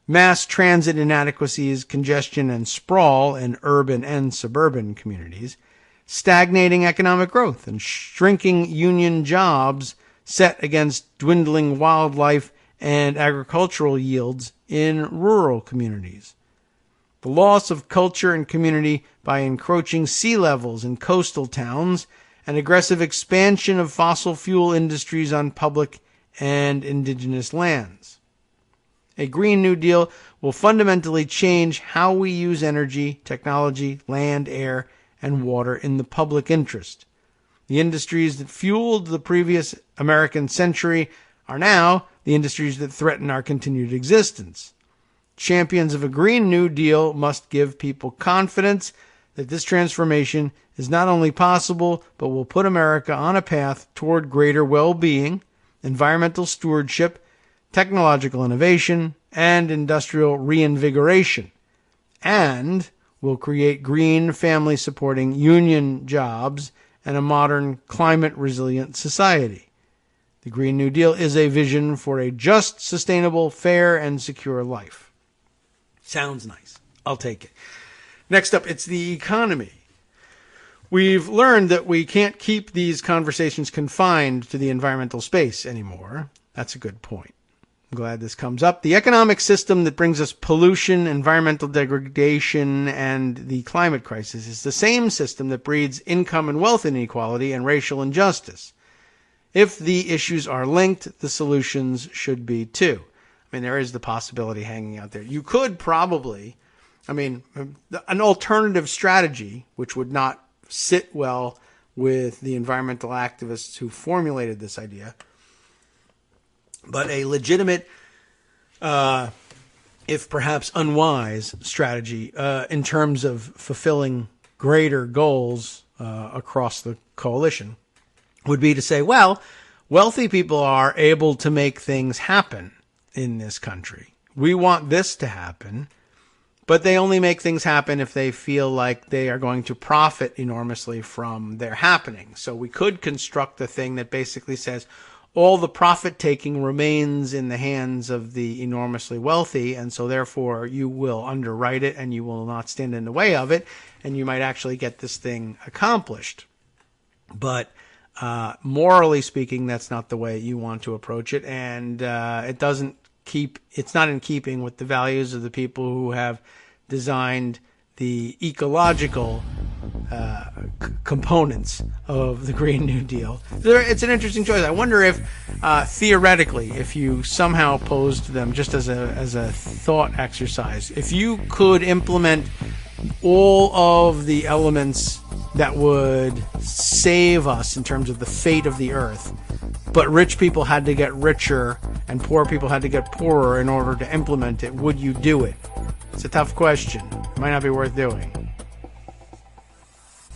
mass transit inadequacies, congestion and sprawl in urban and suburban communities, stagnating economic growth and shrinking union jobs set against dwindling wildlife and agricultural yields in rural communities. The loss of culture and community by encroaching sea levels in coastal towns and aggressive expansion of fossil fuel industries on public and indigenous lands. A Green New Deal will fundamentally change how we use energy, technology, land, air, and water in the public interest. The industries that fueled the previous American century are now the industries that threaten our continued existence. Champions of a Green New Deal must give people confidence that this transformation is not only possible, but will put America on a path toward greater well-being, environmental stewardship, technological innovation, and industrial reinvigoration, and will create green, family-supporting union jobs and a modern, climate-resilient society. The Green New Deal is a vision for a just, sustainable, fair, and secure life. Sounds nice. I'll take it. Next up, it's the economy. We've learned that we can't keep these conversations confined to the environmental space anymore. That's a good point. I'm glad this comes up. The economic system that brings us pollution, environmental degradation, and the climate crisis is the same system that breeds income and wealth inequality and racial injustice. If the issues are linked, the solutions should be too. I mean, there is the possibility hanging out there. You could probably, an alternative strategy, which would not sit well with the environmental activists who formulated this idea, but a legitimate, if perhaps unwise, strategy in terms of fulfilling greater goals across the coalition would be to say, well, wealthy people are able to make things happen in this country. We want this to happen, but they only make things happen if they feel like they are going to profit enormously from their happening. So we could construct a thing that basically says all the profit-taking remains in the hands of the enormously wealthy, and so therefore you will underwrite it and you will not stand in the way of it, and you might actually get this thing accomplished. But Morally speaking, that's not the way you want to approach it, and it's not in keeping with the values of the people who have designed the ecological components of the Green New Deal. It's an interesting choice. I wonder if, theoretically, if you somehow posed them just as a thought exercise, if you could implement all of the elements that would save us in terms of the fate of the earth, but rich people had to get richer and poor people had to get poorer in order to implement it, would you do it? It's a tough question. It might not be worth doing.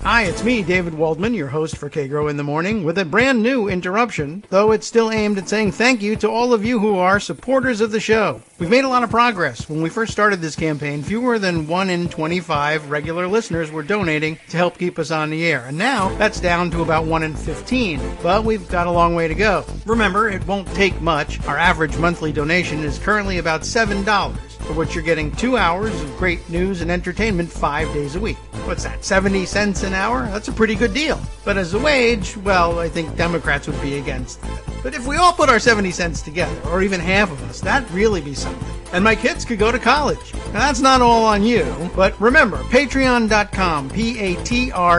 Hi, it's me, David Waldman, your host for Kagro in the Morning, with a brand new interruption, though it's still aimed at saying thank you to all of you who are supporters of the show. We've made a lot of progress. When we first started this campaign, fewer than 1 in 25 regular listeners were donating to help keep us on the air, and now that's down to about 1 in 15, but we've got a long way to go. Remember, it won't take much. Our average monthly donation is currently about $7. For which you're getting 2 hours of great news and entertainment 5 days a week. What's that, 70 cents an hour? That's a pretty good deal. But as a wage, well, I think Democrats would be against that. But if we all put our 70 cents together, or even half of us, that'd really be something. And my kids could go to college. Now, that's not all on you, but remember, patreon.com, Patreon.com,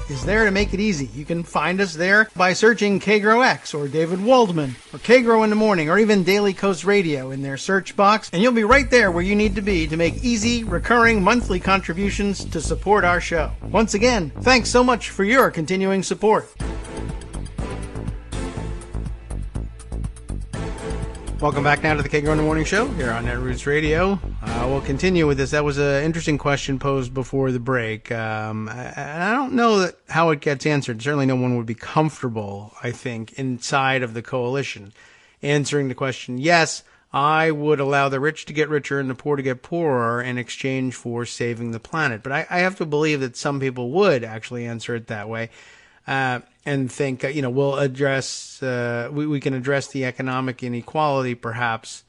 is there to make it easy. You can find us there by searching Kagro X, or David Waldman, or Kagro in the Morning, or even Daily Coast Radio in their search box, and you'll be right there where you need to be to make easy, recurring monthly contributions to support our show. Once again, thanks so much for your continuing support. Welcome back now to the Kagro in the Morning Show here on Netroots Radio. We'll continue with this. That was an interesting question posed before the break. And I don't know how it gets answered. Certainly no one would be comfortable, I think, inside of the coalition answering the question, yes, I would allow the rich to get richer and the poor to get poorer in exchange for saving the planet. But I have to believe that some people would actually answer it that way. And think, we'll address, we can address the economic inequality perhaps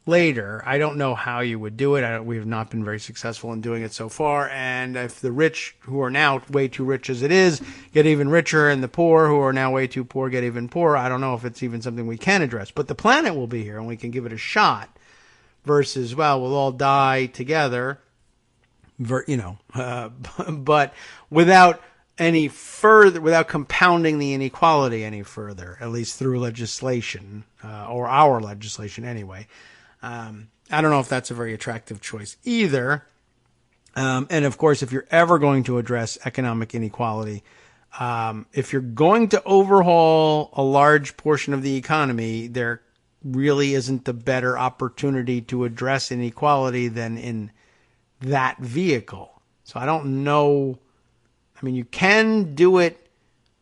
later. I don't know how you would do it. We have not been very successful in doing it so far. And if the rich, who are now way too rich as it is, get even richer, and the poor, who are now way too poor, get even poorer, I don't know if it's even something we can address. But the planet will be here, and we can give it a shot versus, well, we'll all die together, but without compounding the inequality any further, at least through legislation, or our legislation anyway. I don't know if that's a very attractive choice either. And of course, if you're ever going to address economic inequality, if you're going to overhaul a large portion of the economy, there really isn't a better opportunity to address inequality than in that vehicle. So I don't know. I mean, you can do it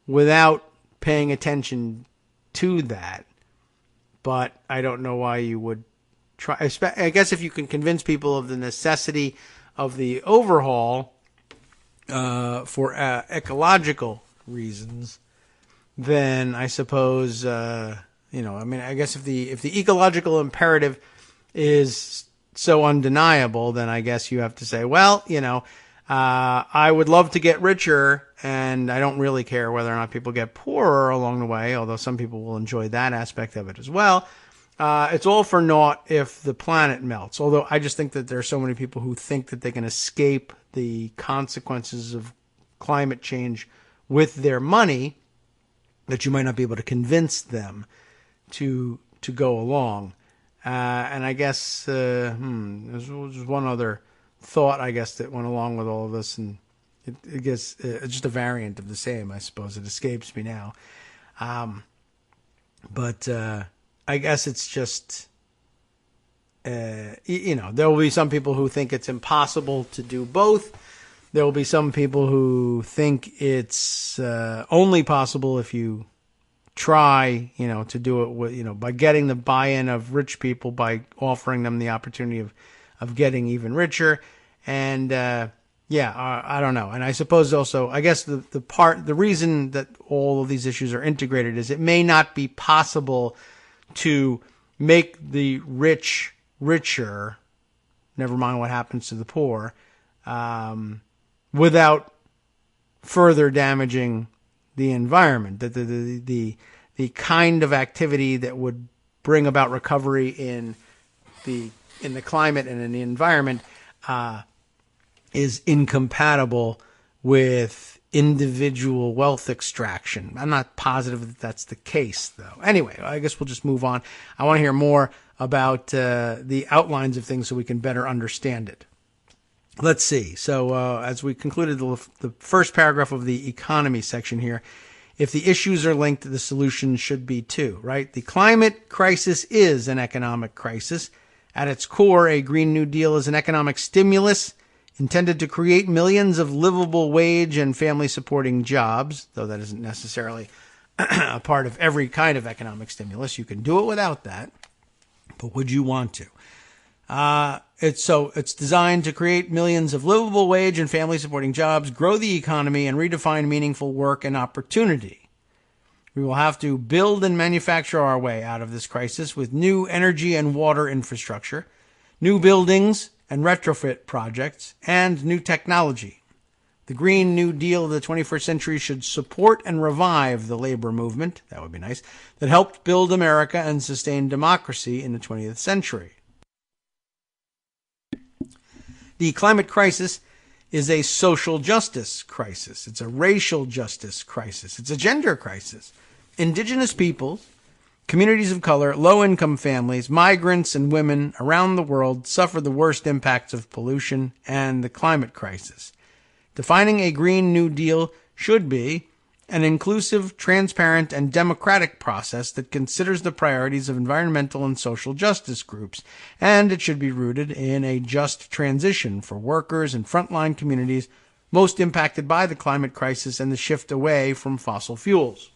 without paying attention to that, but I don't know why you would try. I guess if you can convince people of the necessity of the overhaul for ecological reasons, then I suppose, I guess if the ecological imperative is so undeniable, then I guess you have to say, well, I would love to get richer, and I don't really care whether or not people get poorer along the way, although some people will enjoy that aspect of it as well. It's all for naught if the planet melts, although I just think that there are so many people who think that they can escape the consequences of climate change with their money that you might not be able to convince them to go along. And I guess there's one other thought, I guess, that went along with all of this, and it gets it's just a variant of the same, I suppose. It escapes me now. But I guess it's just, there will be some people who think it's impossible to do both. There will be some people who think it's only possible if you try, to do it with, by getting the buy-in of rich people, by offering them the opportunity of getting even richer. And, I don't know. And I suppose also, I guess the reason that all of these issues are integrated is it may not be possible to make the rich richer, never mind what happens to the poor, without further damaging the environment, the kind of activity that would bring about recovery in the climate and in the environment is incompatible with individual wealth extraction. I'm not positive that that's the case, though. Anyway, I guess we'll just move on. I want to hear more about the outlines of things so we can better understand it. Let's see. So as we concluded the first paragraph of the economy section here, if the issues are linked, the solution should be too, right? The climate crisis is an economic crisis. At its core, a Green New Deal is an economic stimulus intended to create millions of livable wage and family-supporting jobs, though that isn't necessarily a part of every kind of economic stimulus. You can do it without that, but would you want to? It's designed to create millions of livable wage and family-supporting jobs, grow the economy, and redefine meaningful work and opportunity. We will have to build and manufacture our way out of this crisis with new energy and water infrastructure, new buildings and retrofit projects, and new technology. The Green New Deal of the 21st century should support and revive the labor movement, that would be nice, that helped build America and sustain democracy in the 20th century. The climate crisis is a social justice crisis. It's a racial justice crisis. It's a gender crisis. Indigenous peoples, communities of color, low-income families, migrants, and women around the world suffer the worst impacts of pollution and the climate crisis. Defining a Green New Deal should be an inclusive, transparent, and democratic process that considers the priorities of environmental and social justice groups, and it should be rooted in a just transition for workers and frontline communities most impacted by the climate crisis and the shift away from fossil fuels.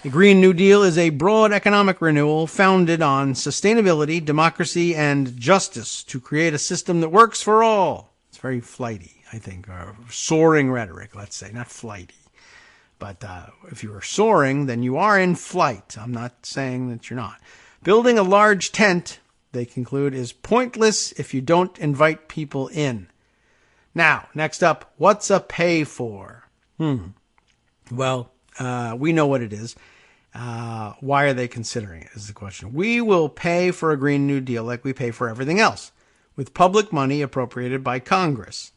The Green New Deal is a broad economic renewal founded on sustainability, democracy, and justice to create a system that works for all. It's very flighty, I think, or soaring rhetoric, let's say, not flighty. But if you are soaring, then you are in flight. I'm not saying that you're not. Building a large tent, they conclude, is pointless if you don't invite people in. Now, next up, what's a pay for? Well, we know what it is. Why are they considering it is the question. We will pay for a Green New Deal like we pay for everything else, with public money appropriated by Congress.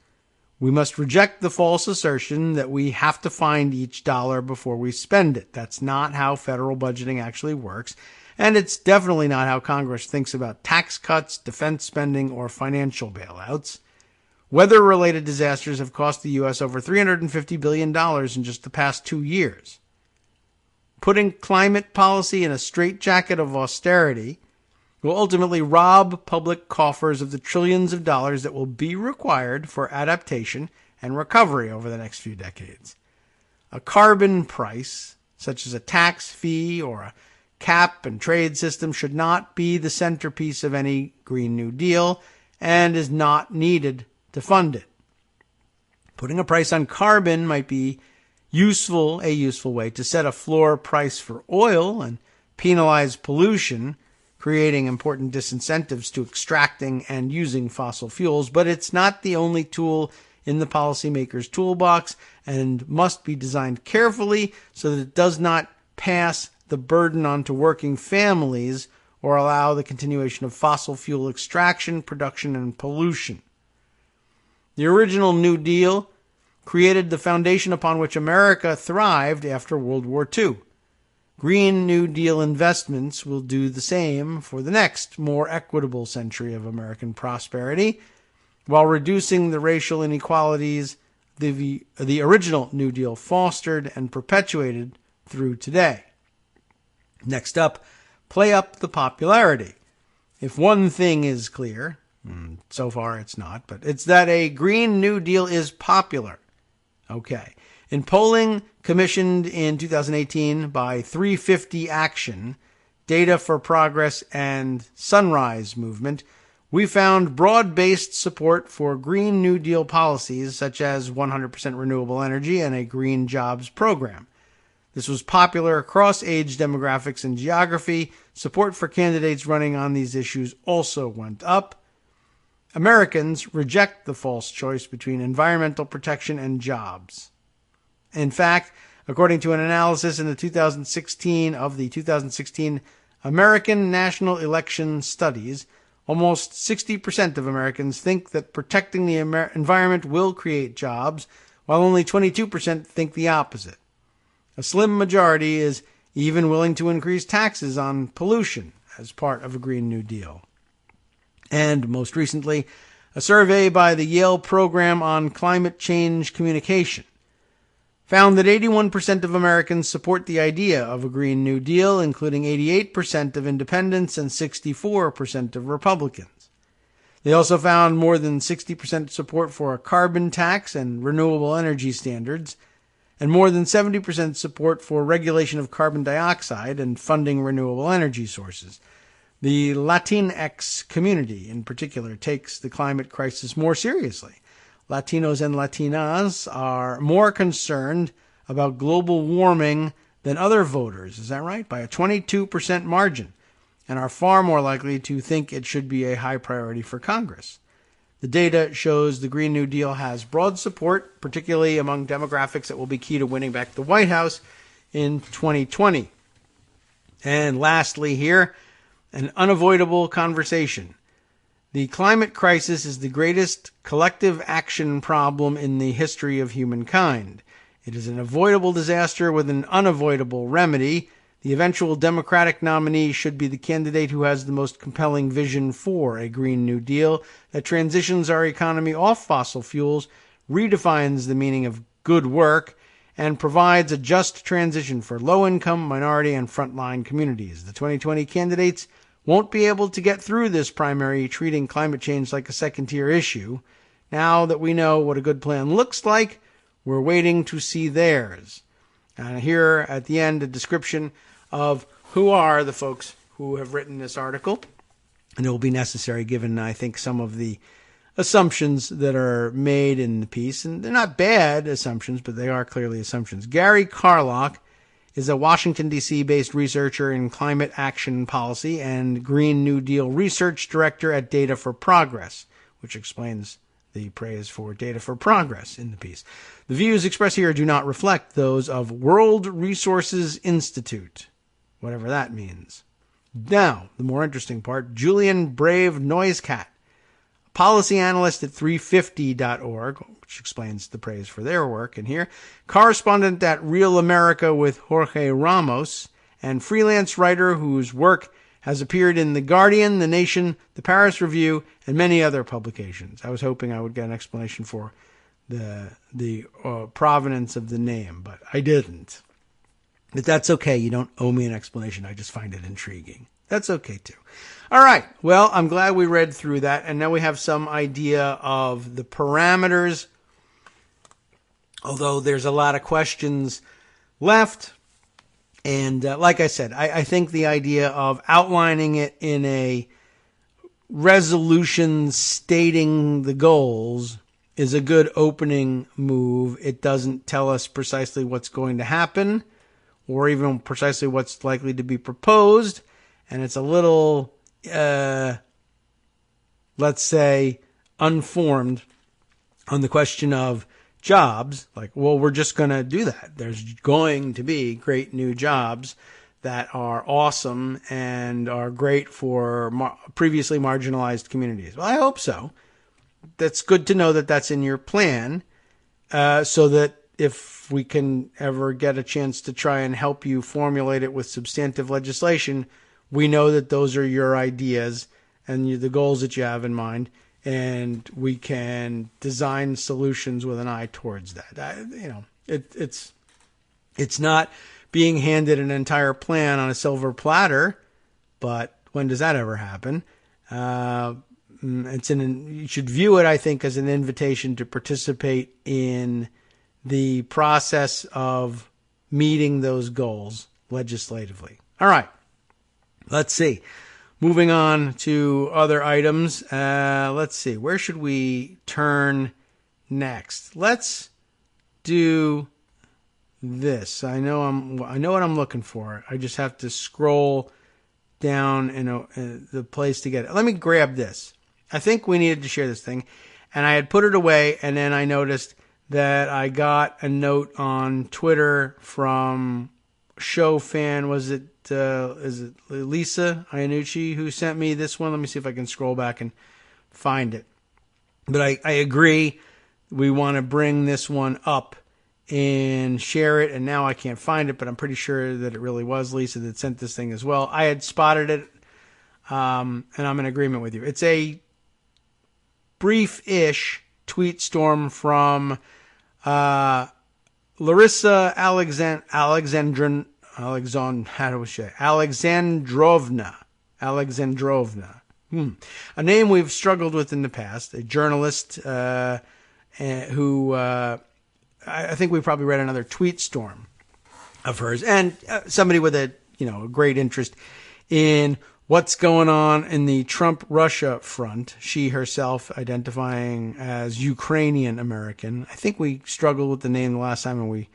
We must reject the false assertion that we have to find each dollar before we spend it. That's not how federal budgeting actually works, and it's definitely not how Congress thinks about tax cuts, defense spending, or financial bailouts. Weather-related disasters have cost the U.S. over $350 billion in just the past 2 years. Putting climate policy in a straitjacket of austerity will ultimately rob public coffers of the trillions of dollars that will be required for adaptation and recovery over the next few decades. A carbon price, such as a tax fee or a cap and trade system, should not be the centerpiece of any Green New Deal and is not needed to fund it. Putting a price on carbon might be a useful way to set a floor price for oil and penalize pollution, creating important disincentives to extracting and using fossil fuels, but it's not the only tool in the policymaker's toolbox and must be designed carefully so that it does not pass the burden on to working families or allow the continuation of fossil fuel extraction, production, and pollution. The original New Deal created the foundation upon which America thrived after World War II. Green New Deal investments will do the same for the next, more equitable century of American prosperity, while reducing the racial inequalities the original New Deal fostered and perpetuated through today. Next up, play up the popularity. If one thing is clear, so far it's not, but it's that a Green New Deal is popular. Okay. In polling commissioned in 2018 by 350 Action, Data for Progress, and Sunrise Movement, we found broad-based support for Green New Deal policies such as 100% renewable energy and a green jobs program. This was popular across age demographics and geography. Support for candidates running on these issues also went up. Americans reject the false choice between environmental protection and jobs. In fact, according to an analysis in the 2016 American National Election Studies, almost 60% of Americans think that protecting the environment will create jobs, while only 22% think the opposite. A slim majority is even willing to increase taxes on pollution as part of a Green New Deal. And most recently, a survey by the Yale Program on Climate Change Communication found that 81% of Americans support the idea of a Green New Deal, including 88% of independents and 64% of Republicans. They also found more than 60% support for a carbon tax and renewable energy standards, and more than 70% support for regulation of carbon dioxide and funding renewable energy sources. The Latinx community, in particular, takes the climate crisis more seriously. Latinos and Latinas are more concerned about global warming than other voters, is that right? By a 22% margin, and are far more likely to think it should be a high priority for Congress. The data shows the Green New Deal has broad support, particularly among demographics that will be key to winning back the White House in 2020. And lastly here, an unavoidable conversation. The climate crisis is the greatest collective action problem in the history of humankind. It is an avoidable disaster with an unavoidable remedy. The eventual Democratic nominee should be the candidate who has the most compelling vision for a Green New Deal that transitions our economy off fossil fuels, redefines the meaning of good work, and provides a just transition for low-income, minority, and frontline communities. The 2020 candidates won't be able to get through this primary treating climate change like a second-tier issue. Now that we know what a good plan looks like, we're waiting to see theirs. And here at the end, a description of who are the folks who have written this article. And it will be necessary given, I think, some of the assumptions that are made in the piece. And they're not bad assumptions, but they are clearly assumptions. Gary Carlock is a Washington, D.C.-based researcher in climate action policy and Green New Deal research director at Data for Progress, which explains the praise for Data for Progress in the piece. The views expressed here do not reflect those of World Resources Institute, whatever that means. Now, the more interesting part, Julian Brave Noisecat, policy analyst at 350.org, which explains the praise for their work in here, correspondent at Real America with Jorge Ramos, and freelance writer whose work has appeared in The Guardian, The Nation, The Paris Review, and many other publications. I was hoping I would get an explanation for the provenance of the name, but I didn't. But that's okay. You don't owe me an explanation. I just find it intriguing. That's okay, too. All right. Well, I'm glad we read through that, and now we have some idea of the parameters, although there's a lot of questions left. And like I said, I think the idea of outlining it in a resolution stating the goals is a good opening move. It doesn't tell us precisely what's going to happen or even precisely what's likely to be proposed. And it's a little, let's say, unformed on the question of jobs. Like, well, we're just going to do that. There's going to be great new jobs that are awesome and are great for previously marginalized communities. Well, I hope so. That's good to know that that's in your plan, so that if we can ever get a chance to try and help you formulate it with substantive legislation, we know that those are your ideas and the goals that you have in mind, and we can design solutions with an eye towards that. It's not being handed an entire plan on a silver platter, but when does that ever happen? You should view it, I think, as an invitation to participate in the process of meeting those goals legislatively. All right. Let's see. Moving on to other items. Let's see. Where should we turn next? Let's do this. I know what I'm looking for. I just have to scroll down in the place to get it. Let me grab this. I think we needed to share this thing, and I had put it away, and then I noticed that I got a note on Twitter from show fan. Is it Lisa Iannucci who sent me this one? Let me see if I can scroll back and find it. But I agree. We want to bring this one up and share it. And now I can't find it, but I'm pretty sure that it really was Lisa that sent this thing as well. I had spotted it, and I'm in agreement with you. It's a brief-ish tweet storm from Larissa Alexandrovna. A name we've struggled with in the past. A journalist who I think we probably read another tweet storm of hers, and somebody with a great interest in what's going on in the Trump-Russia front. She herself identifying as Ukrainian American. I think we struggled with the name the last time, and we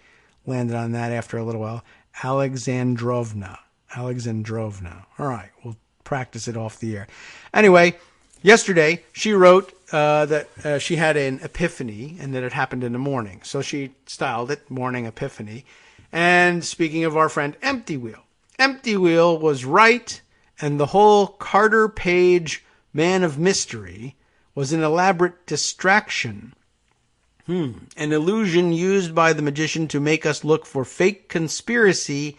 landed on that after a little while. Alexandrovna. All right, we'll practice it off the air. Anyway, yesterday she wrote that she had an epiphany and that it happened in the morning. So she styled it Morning Epiphany. And speaking of our friend Empty Wheel was right, and the whole Carter Page Man of Mystery was an elaborate distraction. An illusion used by the magician to make us look for fake conspiracy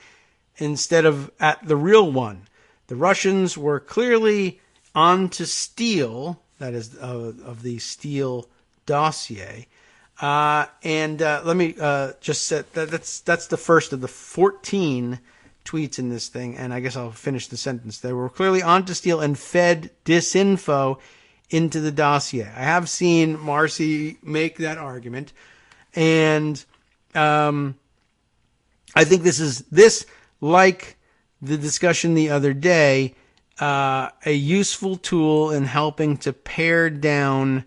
instead of at the real one. The Russians were clearly on to Steele, that is of the Steele dossier. Let me just set that's the first of the 14 tweets in this thing, and I guess I'll finish the sentence. They were clearly on to Steele and fed disinfo into the dossier. I have seen Marcy make that argument, and I think this like the discussion the other day, a useful tool in helping to pare down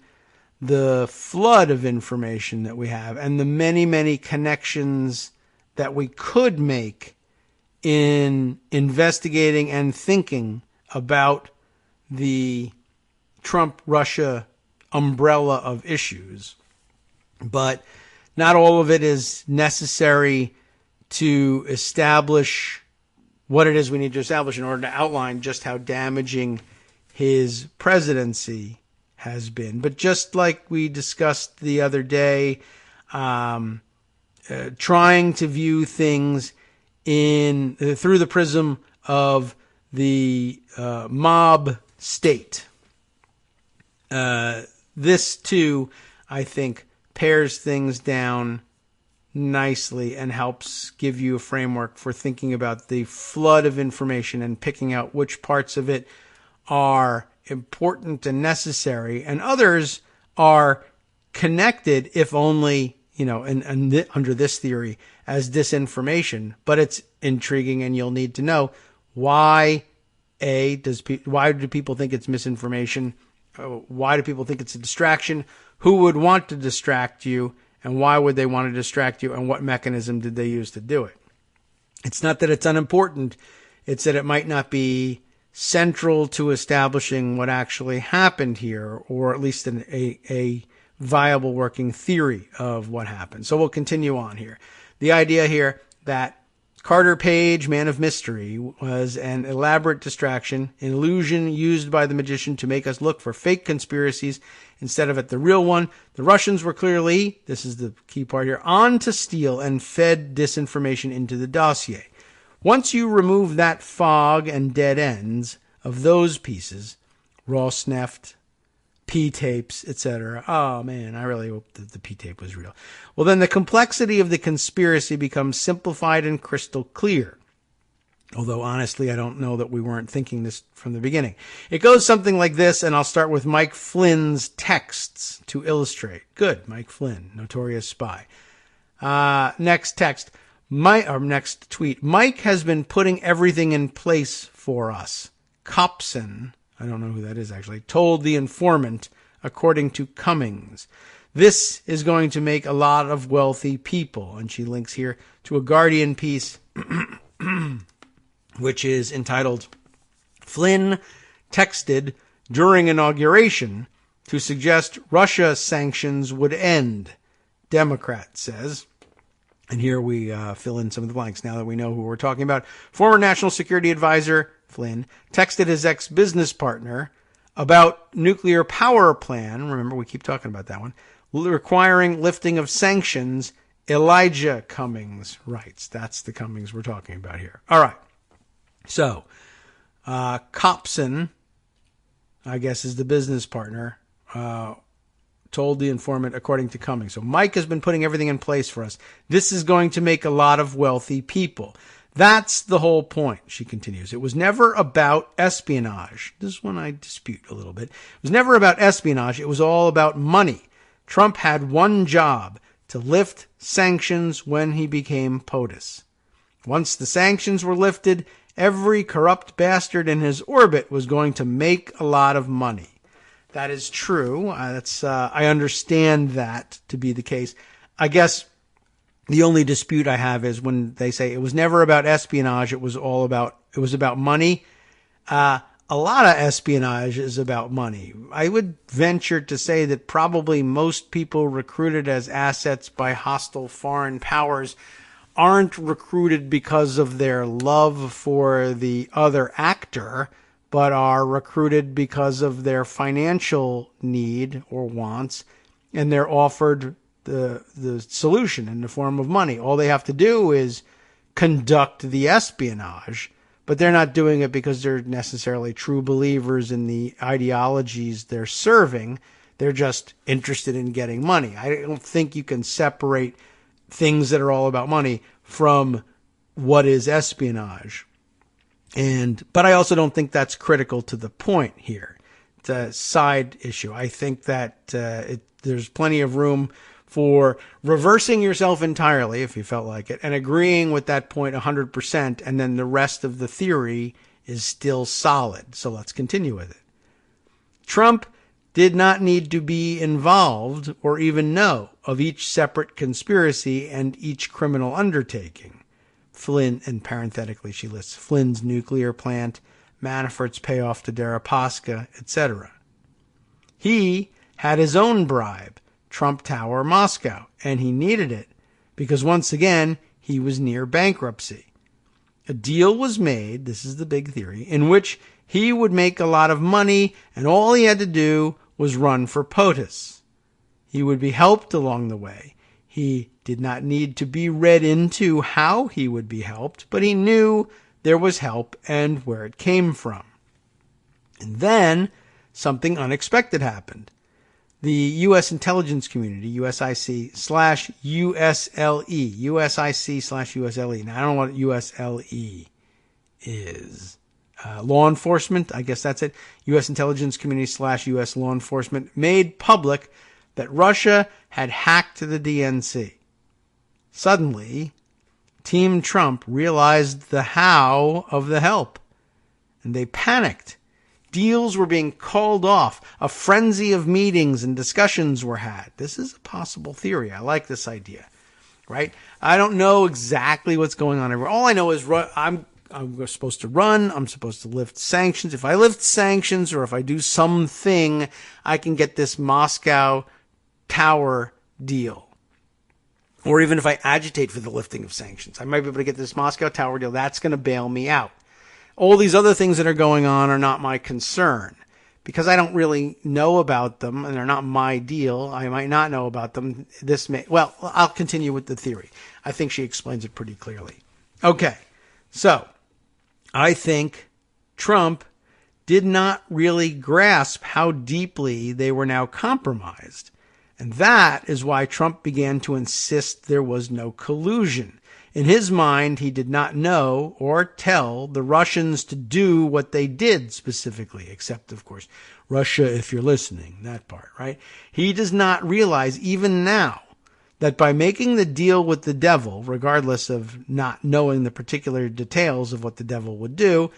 the flood of information that we have and the many, many connections that we could make in investigating and thinking about the Trump-Russia umbrella of issues. But not all of it is necessary to establish what it is we need to establish in order to outline just how damaging his presidency has been. But just like we discussed the other day, trying to view things through the prism of the mob state. This too, I think, pares things down nicely and helps give you a framework for thinking about the flood of information and picking out which parts of it are important and necessary, and others are connected, if only, under this theory, as disinformation. But it's intriguing, and you'll need to know why. Why do people think it's misinformation? Why do people think it's a distraction? Who would want to distract you? And why would they want to distract you? And what mechanism did they use to do it? It's not that it's unimportant. It's that it might not be central to establishing what actually happened here, or at least a viable working theory of what happened. So we'll continue on here. The idea here that Carter Page, Man of Mystery, was an elaborate distraction, an illusion used by the magician to make us look for fake conspiracies instead of at the real one. The Russians were clearly, this is the key part here, on to Steele and fed disinformation into the dossier. Once you remove that fog and dead ends of those pieces, Rosneft, P-tapes, etc. Oh man, I really hope that the P-tape was real. Well, then the complexity of the conspiracy becomes simplified and crystal clear. Although, honestly, I don't know that we weren't thinking this from the beginning. It goes something like this, and I'll start with Mike Flynn's texts to illustrate. Good, Mike Flynn, notorious spy. Next text. Next tweet. Mike has been putting everything in place for us. Copson, I don't know who that is actually, told the informant, according to Cummings. This is going to make a lot of wealthy people. And she links here to a Guardian piece, which is entitled, Flynn texted during inauguration to suggest Russia sanctions would end. Democrat, says, and here we fill in some of the blanks now that we know who we're talking about. Former National Security Advisor Flynn texted his ex-business partner about nuclear power plan. Remember, we keep talking about that one. Requiring lifting of sanctions, Elijah Cummings writes. That's the Cummings we're talking about here. All right. So, Copson, I guess, is the business partner, told the informant, according to Cummings. So Mike has been putting everything in place for us. This is going to make a lot of wealthy people. That's the whole point, she continues. It was never about espionage. This one I dispute a little bit. It was never about espionage. It was all about money. Trump had one job, to lift sanctions when he became POTUS. Once the sanctions were lifted, every corrupt bastard in his orbit was going to make a lot of money. That is true. I understand that to be the case. I guess the only dispute I have is when they say it was never about espionage. It was about money. A lot of espionage is about money. I would venture to say that probably most people recruited as assets by hostile foreign powers aren't recruited because of their love for the other actor, but are recruited because of their financial need or wants, and they're offered the solution in the form of money. All they have to do is conduct the espionage, but they're not doing it because they're necessarily true believers in the ideologies they're serving. They're just interested in getting money. I don't think you can separate things that are all about money from what is espionage. But I also don't think that's critical to the point here. It's a side issue. I think that there's plenty of room for reversing yourself entirely, if you felt like it, and agreeing with that point 100%, and then the rest of the theory is still solid. So let's continue with it. Trump did not need to be involved or even know of each separate conspiracy and each criminal undertaking. Flynn, and parenthetically she lists Flynn's nuclear plant, Manafort's payoff to Deripaska, etc. He had his own bribe, Trump Tower Moscow, and he needed it because once again he was near bankruptcy. A deal was made, this is the big theory, in which he would make a lot of money and all he had to do was run for POTUS. He would be helped along the way. He did not need to be read into how he would be helped, but he knew there was help and where it came from. And then something unexpected happened. The U.S. intelligence community, USIC/USLE, USIC/USLE. Now, I don't know what USLE is. Law enforcement, I guess that's it. U.S. intelligence community/U.S. law enforcement made public that Russia had hacked the DNC. Suddenly, Team Trump realized the how of the help, and they panicked. Deals were being called off. A frenzy of meetings and discussions were had. This is a possible theory. I like this idea, right? I don't know exactly what's going on everywhere. All I know is I'm supposed to run. I'm supposed to lift sanctions. If I lift sanctions or if I do something, I can get this Moscow Tower deal. Or even if I agitate for the lifting of sanctions, I might be able to get this Moscow Tower deal. That's going to bail me out. All these other things that are going on are not my concern because I don't really know about them and they're not my deal. I might not know about them. I'll continue with the theory. I think she explains it pretty clearly. Okay. So I think Trump did not really grasp how deeply they were now compromised. And that is why Trump began to insist there was no collusion. In his mind, he did not know or tell the Russians to do what they did specifically, except, of course, Russia, if you're listening, that part, right? He does not realize, even now, that by making the deal with the devil, regardless of not knowing the particular details of what the devil would do,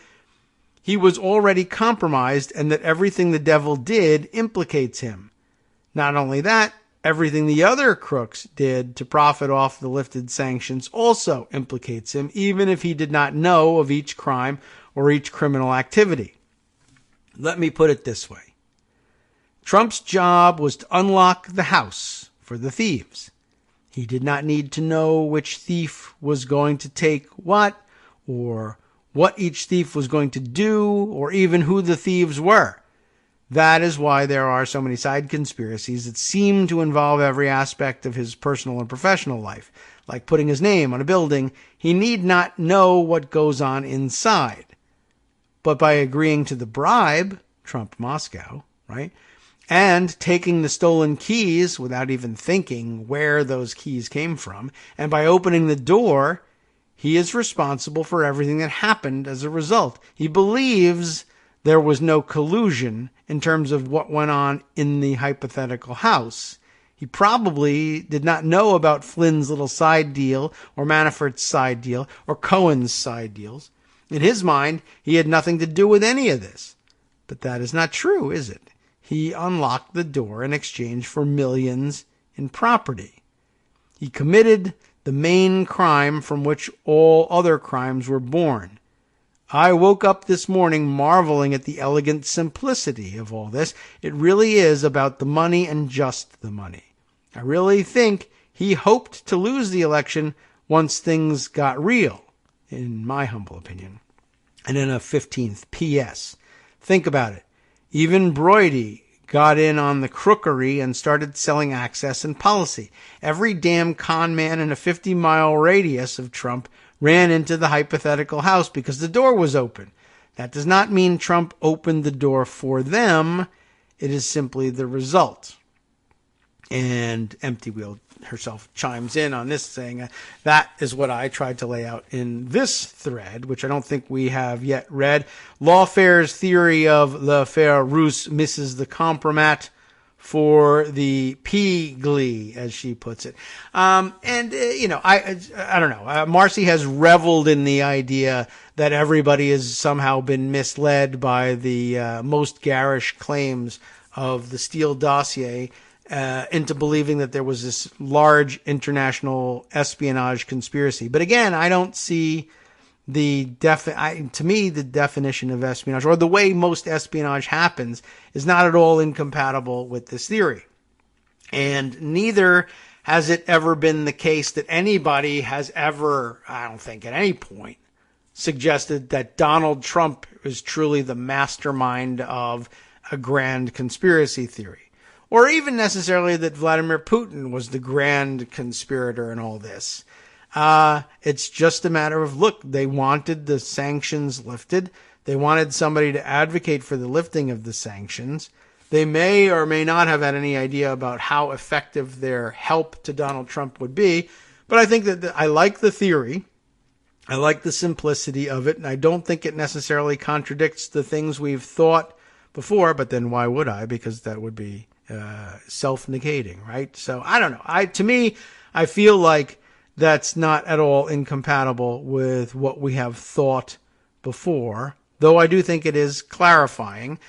he was already compromised and that everything the devil did implicates him. Not only that, everything the other crooks did to profit off the lifted sanctions also implicates him, even if he did not know of each crime or each criminal activity. Let me put it this way. Trump's job was to unlock the house for the thieves. He did not need to know which thief was going to take what, or what each thief was going to do, or even who the thieves were. That is why there are so many side conspiracies that seem to involve every aspect of his personal and professional life. Like putting his name on a building, he need not know what goes on inside. But by agreeing to the bribe, Trump Moscow, right, and taking the stolen keys without even thinking where those keys came from, and by opening the door, he is responsible for everything that happened as a result. He believes there was no collusion in terms of what went on in the hypothetical house. He probably did not know about Flynn's little side deal, or Manafort's side deal, or Cohen's side deals. In his mind, he had nothing to do with any of this. But that is not true, is it? He unlocked the door in exchange for millions in property. He committed the main crime from which all other crimes were born. I woke up this morning marveling at the elegant simplicity of all this. It really is about the money and just the money. I really think he hoped to lose the election once things got real, in my humble opinion. And then a 15th P.S. Think about it. Even Brody got in on the crookery and started selling access and policy. Every damn con man in a 50-mile radius of Trump ran into the hypothetical house because the door was open. That does not mean Trump opened the door for them. It is simply the result. And Empty Wheel herself chimes in on this, saying that is what I tried to lay out in this thread, which I don't think we have yet read. Lawfare's theory of l'affaire Russe misses the compromat for the pea-glee, as she puts it. I don't know. Marcy has reveled in the idea that everybody has somehow been misled by the most garish claims of the Steele dossier into believing that there was this large international espionage conspiracy. But again, I don't see to me, the definition of espionage, or the way most espionage happens, is not at all incompatible with this theory. And neither has it ever been the case that anybody has ever, I don't think at any point, suggested that Donald Trump is truly the mastermind of a grand conspiracy theory. Or even necessarily that Vladimir Putin was the grand conspirator in all this. It's just a matter of, look, they wanted the sanctions lifted. They wanted somebody to advocate for the lifting of the sanctions. They may or may not have had any idea about how effective their help to Donald Trump would be. But I think that I like the theory. I like the simplicity of it. And I don't think it necessarily contradicts the things we've thought before. But then why would I? Because that would be self-negating, right? So I don't know. To me, I feel like that's not at all incompatible with what we have thought before, though I do think it is clarifying.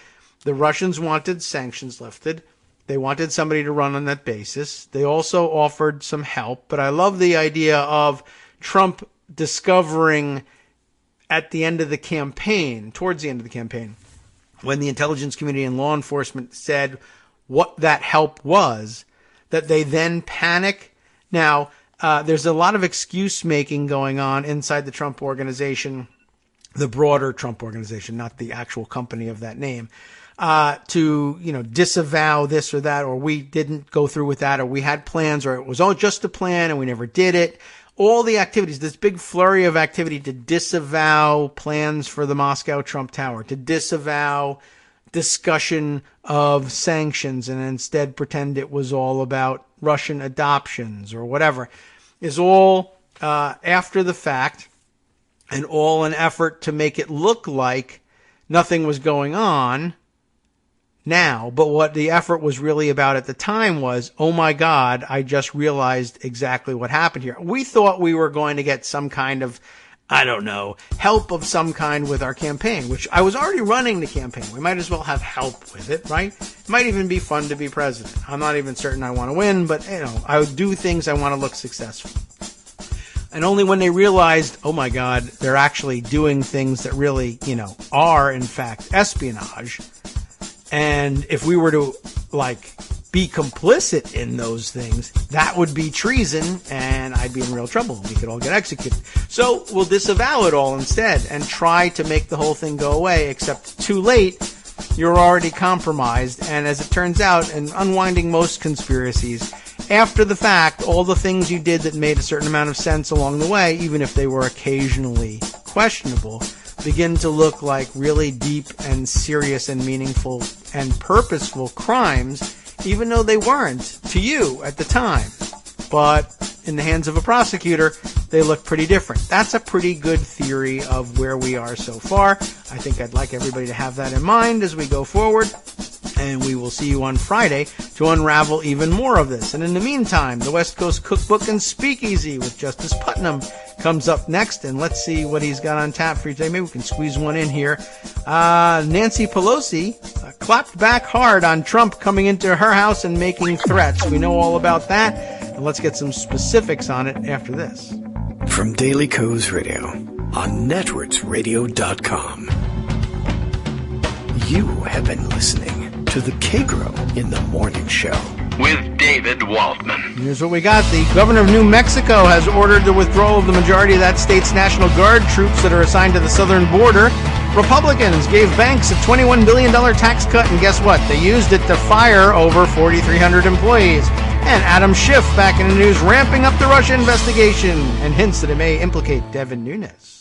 The Russians wanted sanctions lifted. They wanted somebody to run on that basis. They also offered some help, but I love the idea of Trump discovering at the end of the campaign, towards the end of the campaign, when the intelligence community and law enforcement said what that help was, that they then panic. Now, there's a lot of excuse making going on inside the Trump organization, the broader Trump organization, not the actual company of that name, to, disavow this or that, or we didn't go through with that, or we had plans, or it was all just a plan and we never did it. All the activities, this big flurry of activity to disavow plans for the Moscow Trump Tower, to disavow discussion of sanctions and instead pretend it was all about Russian adoptions or whatever, is all after the fact and all an effort to make it look like nothing was going on now. But what the effort was really about at the time was, oh my God, I just realized exactly what happened here. We thought we were going to get some kind of, help of some kind with our campaign, which I was already running the campaign. We might as well have help with it, right? It might even be fun to be president. I'm not even certain I want to win, but, I would do things I want to look successful. And only when they realized, oh my God, they're actually doing things that really, are in fact espionage. And if we were to, be complicit in those things, that would be treason, and I'd be in real trouble. We could all get executed. So we'll disavow it all instead and try to make the whole thing go away, except too late, you're already compromised. And as it turns out, in unwinding most conspiracies, after the fact, all the things you did that made a certain amount of sense along the way, even if they were occasionally questionable, begin to look like really deep and serious and meaningful and purposeful crimes, even though they weren't to you at the time. But in the hands of a prosecutor, they look pretty different. That's a pretty good theory of where we are so far. I think I'd like everybody to have that in mind as we go forward. And we will see you on Friday to unravel even more of this. And in the meantime, the West Coast Cookbook and Speakeasy with Justice Putnam comes up next. And let's see what he's got on tap for you today. Maybe we can squeeze one in here. Nancy Pelosi clapped back hard on Trump coming into her house and making threats. We know all about that. And let's get some specifics on it after this. From Daily Kos Radio on networksradio.com. You have been listening to the Kagro in the Morning Show with David Waldman. Here's what we got. The governor of New Mexico has ordered the withdrawal of the majority of that state's National Guard troops that are assigned to the southern border. Republicans gave banks a $21 billion tax cut, and guess what? They used it to fire over 4,300 employees. And Adam Schiff back in the news, ramping up the Russia investigation and hints that it may implicate Devin Nunes.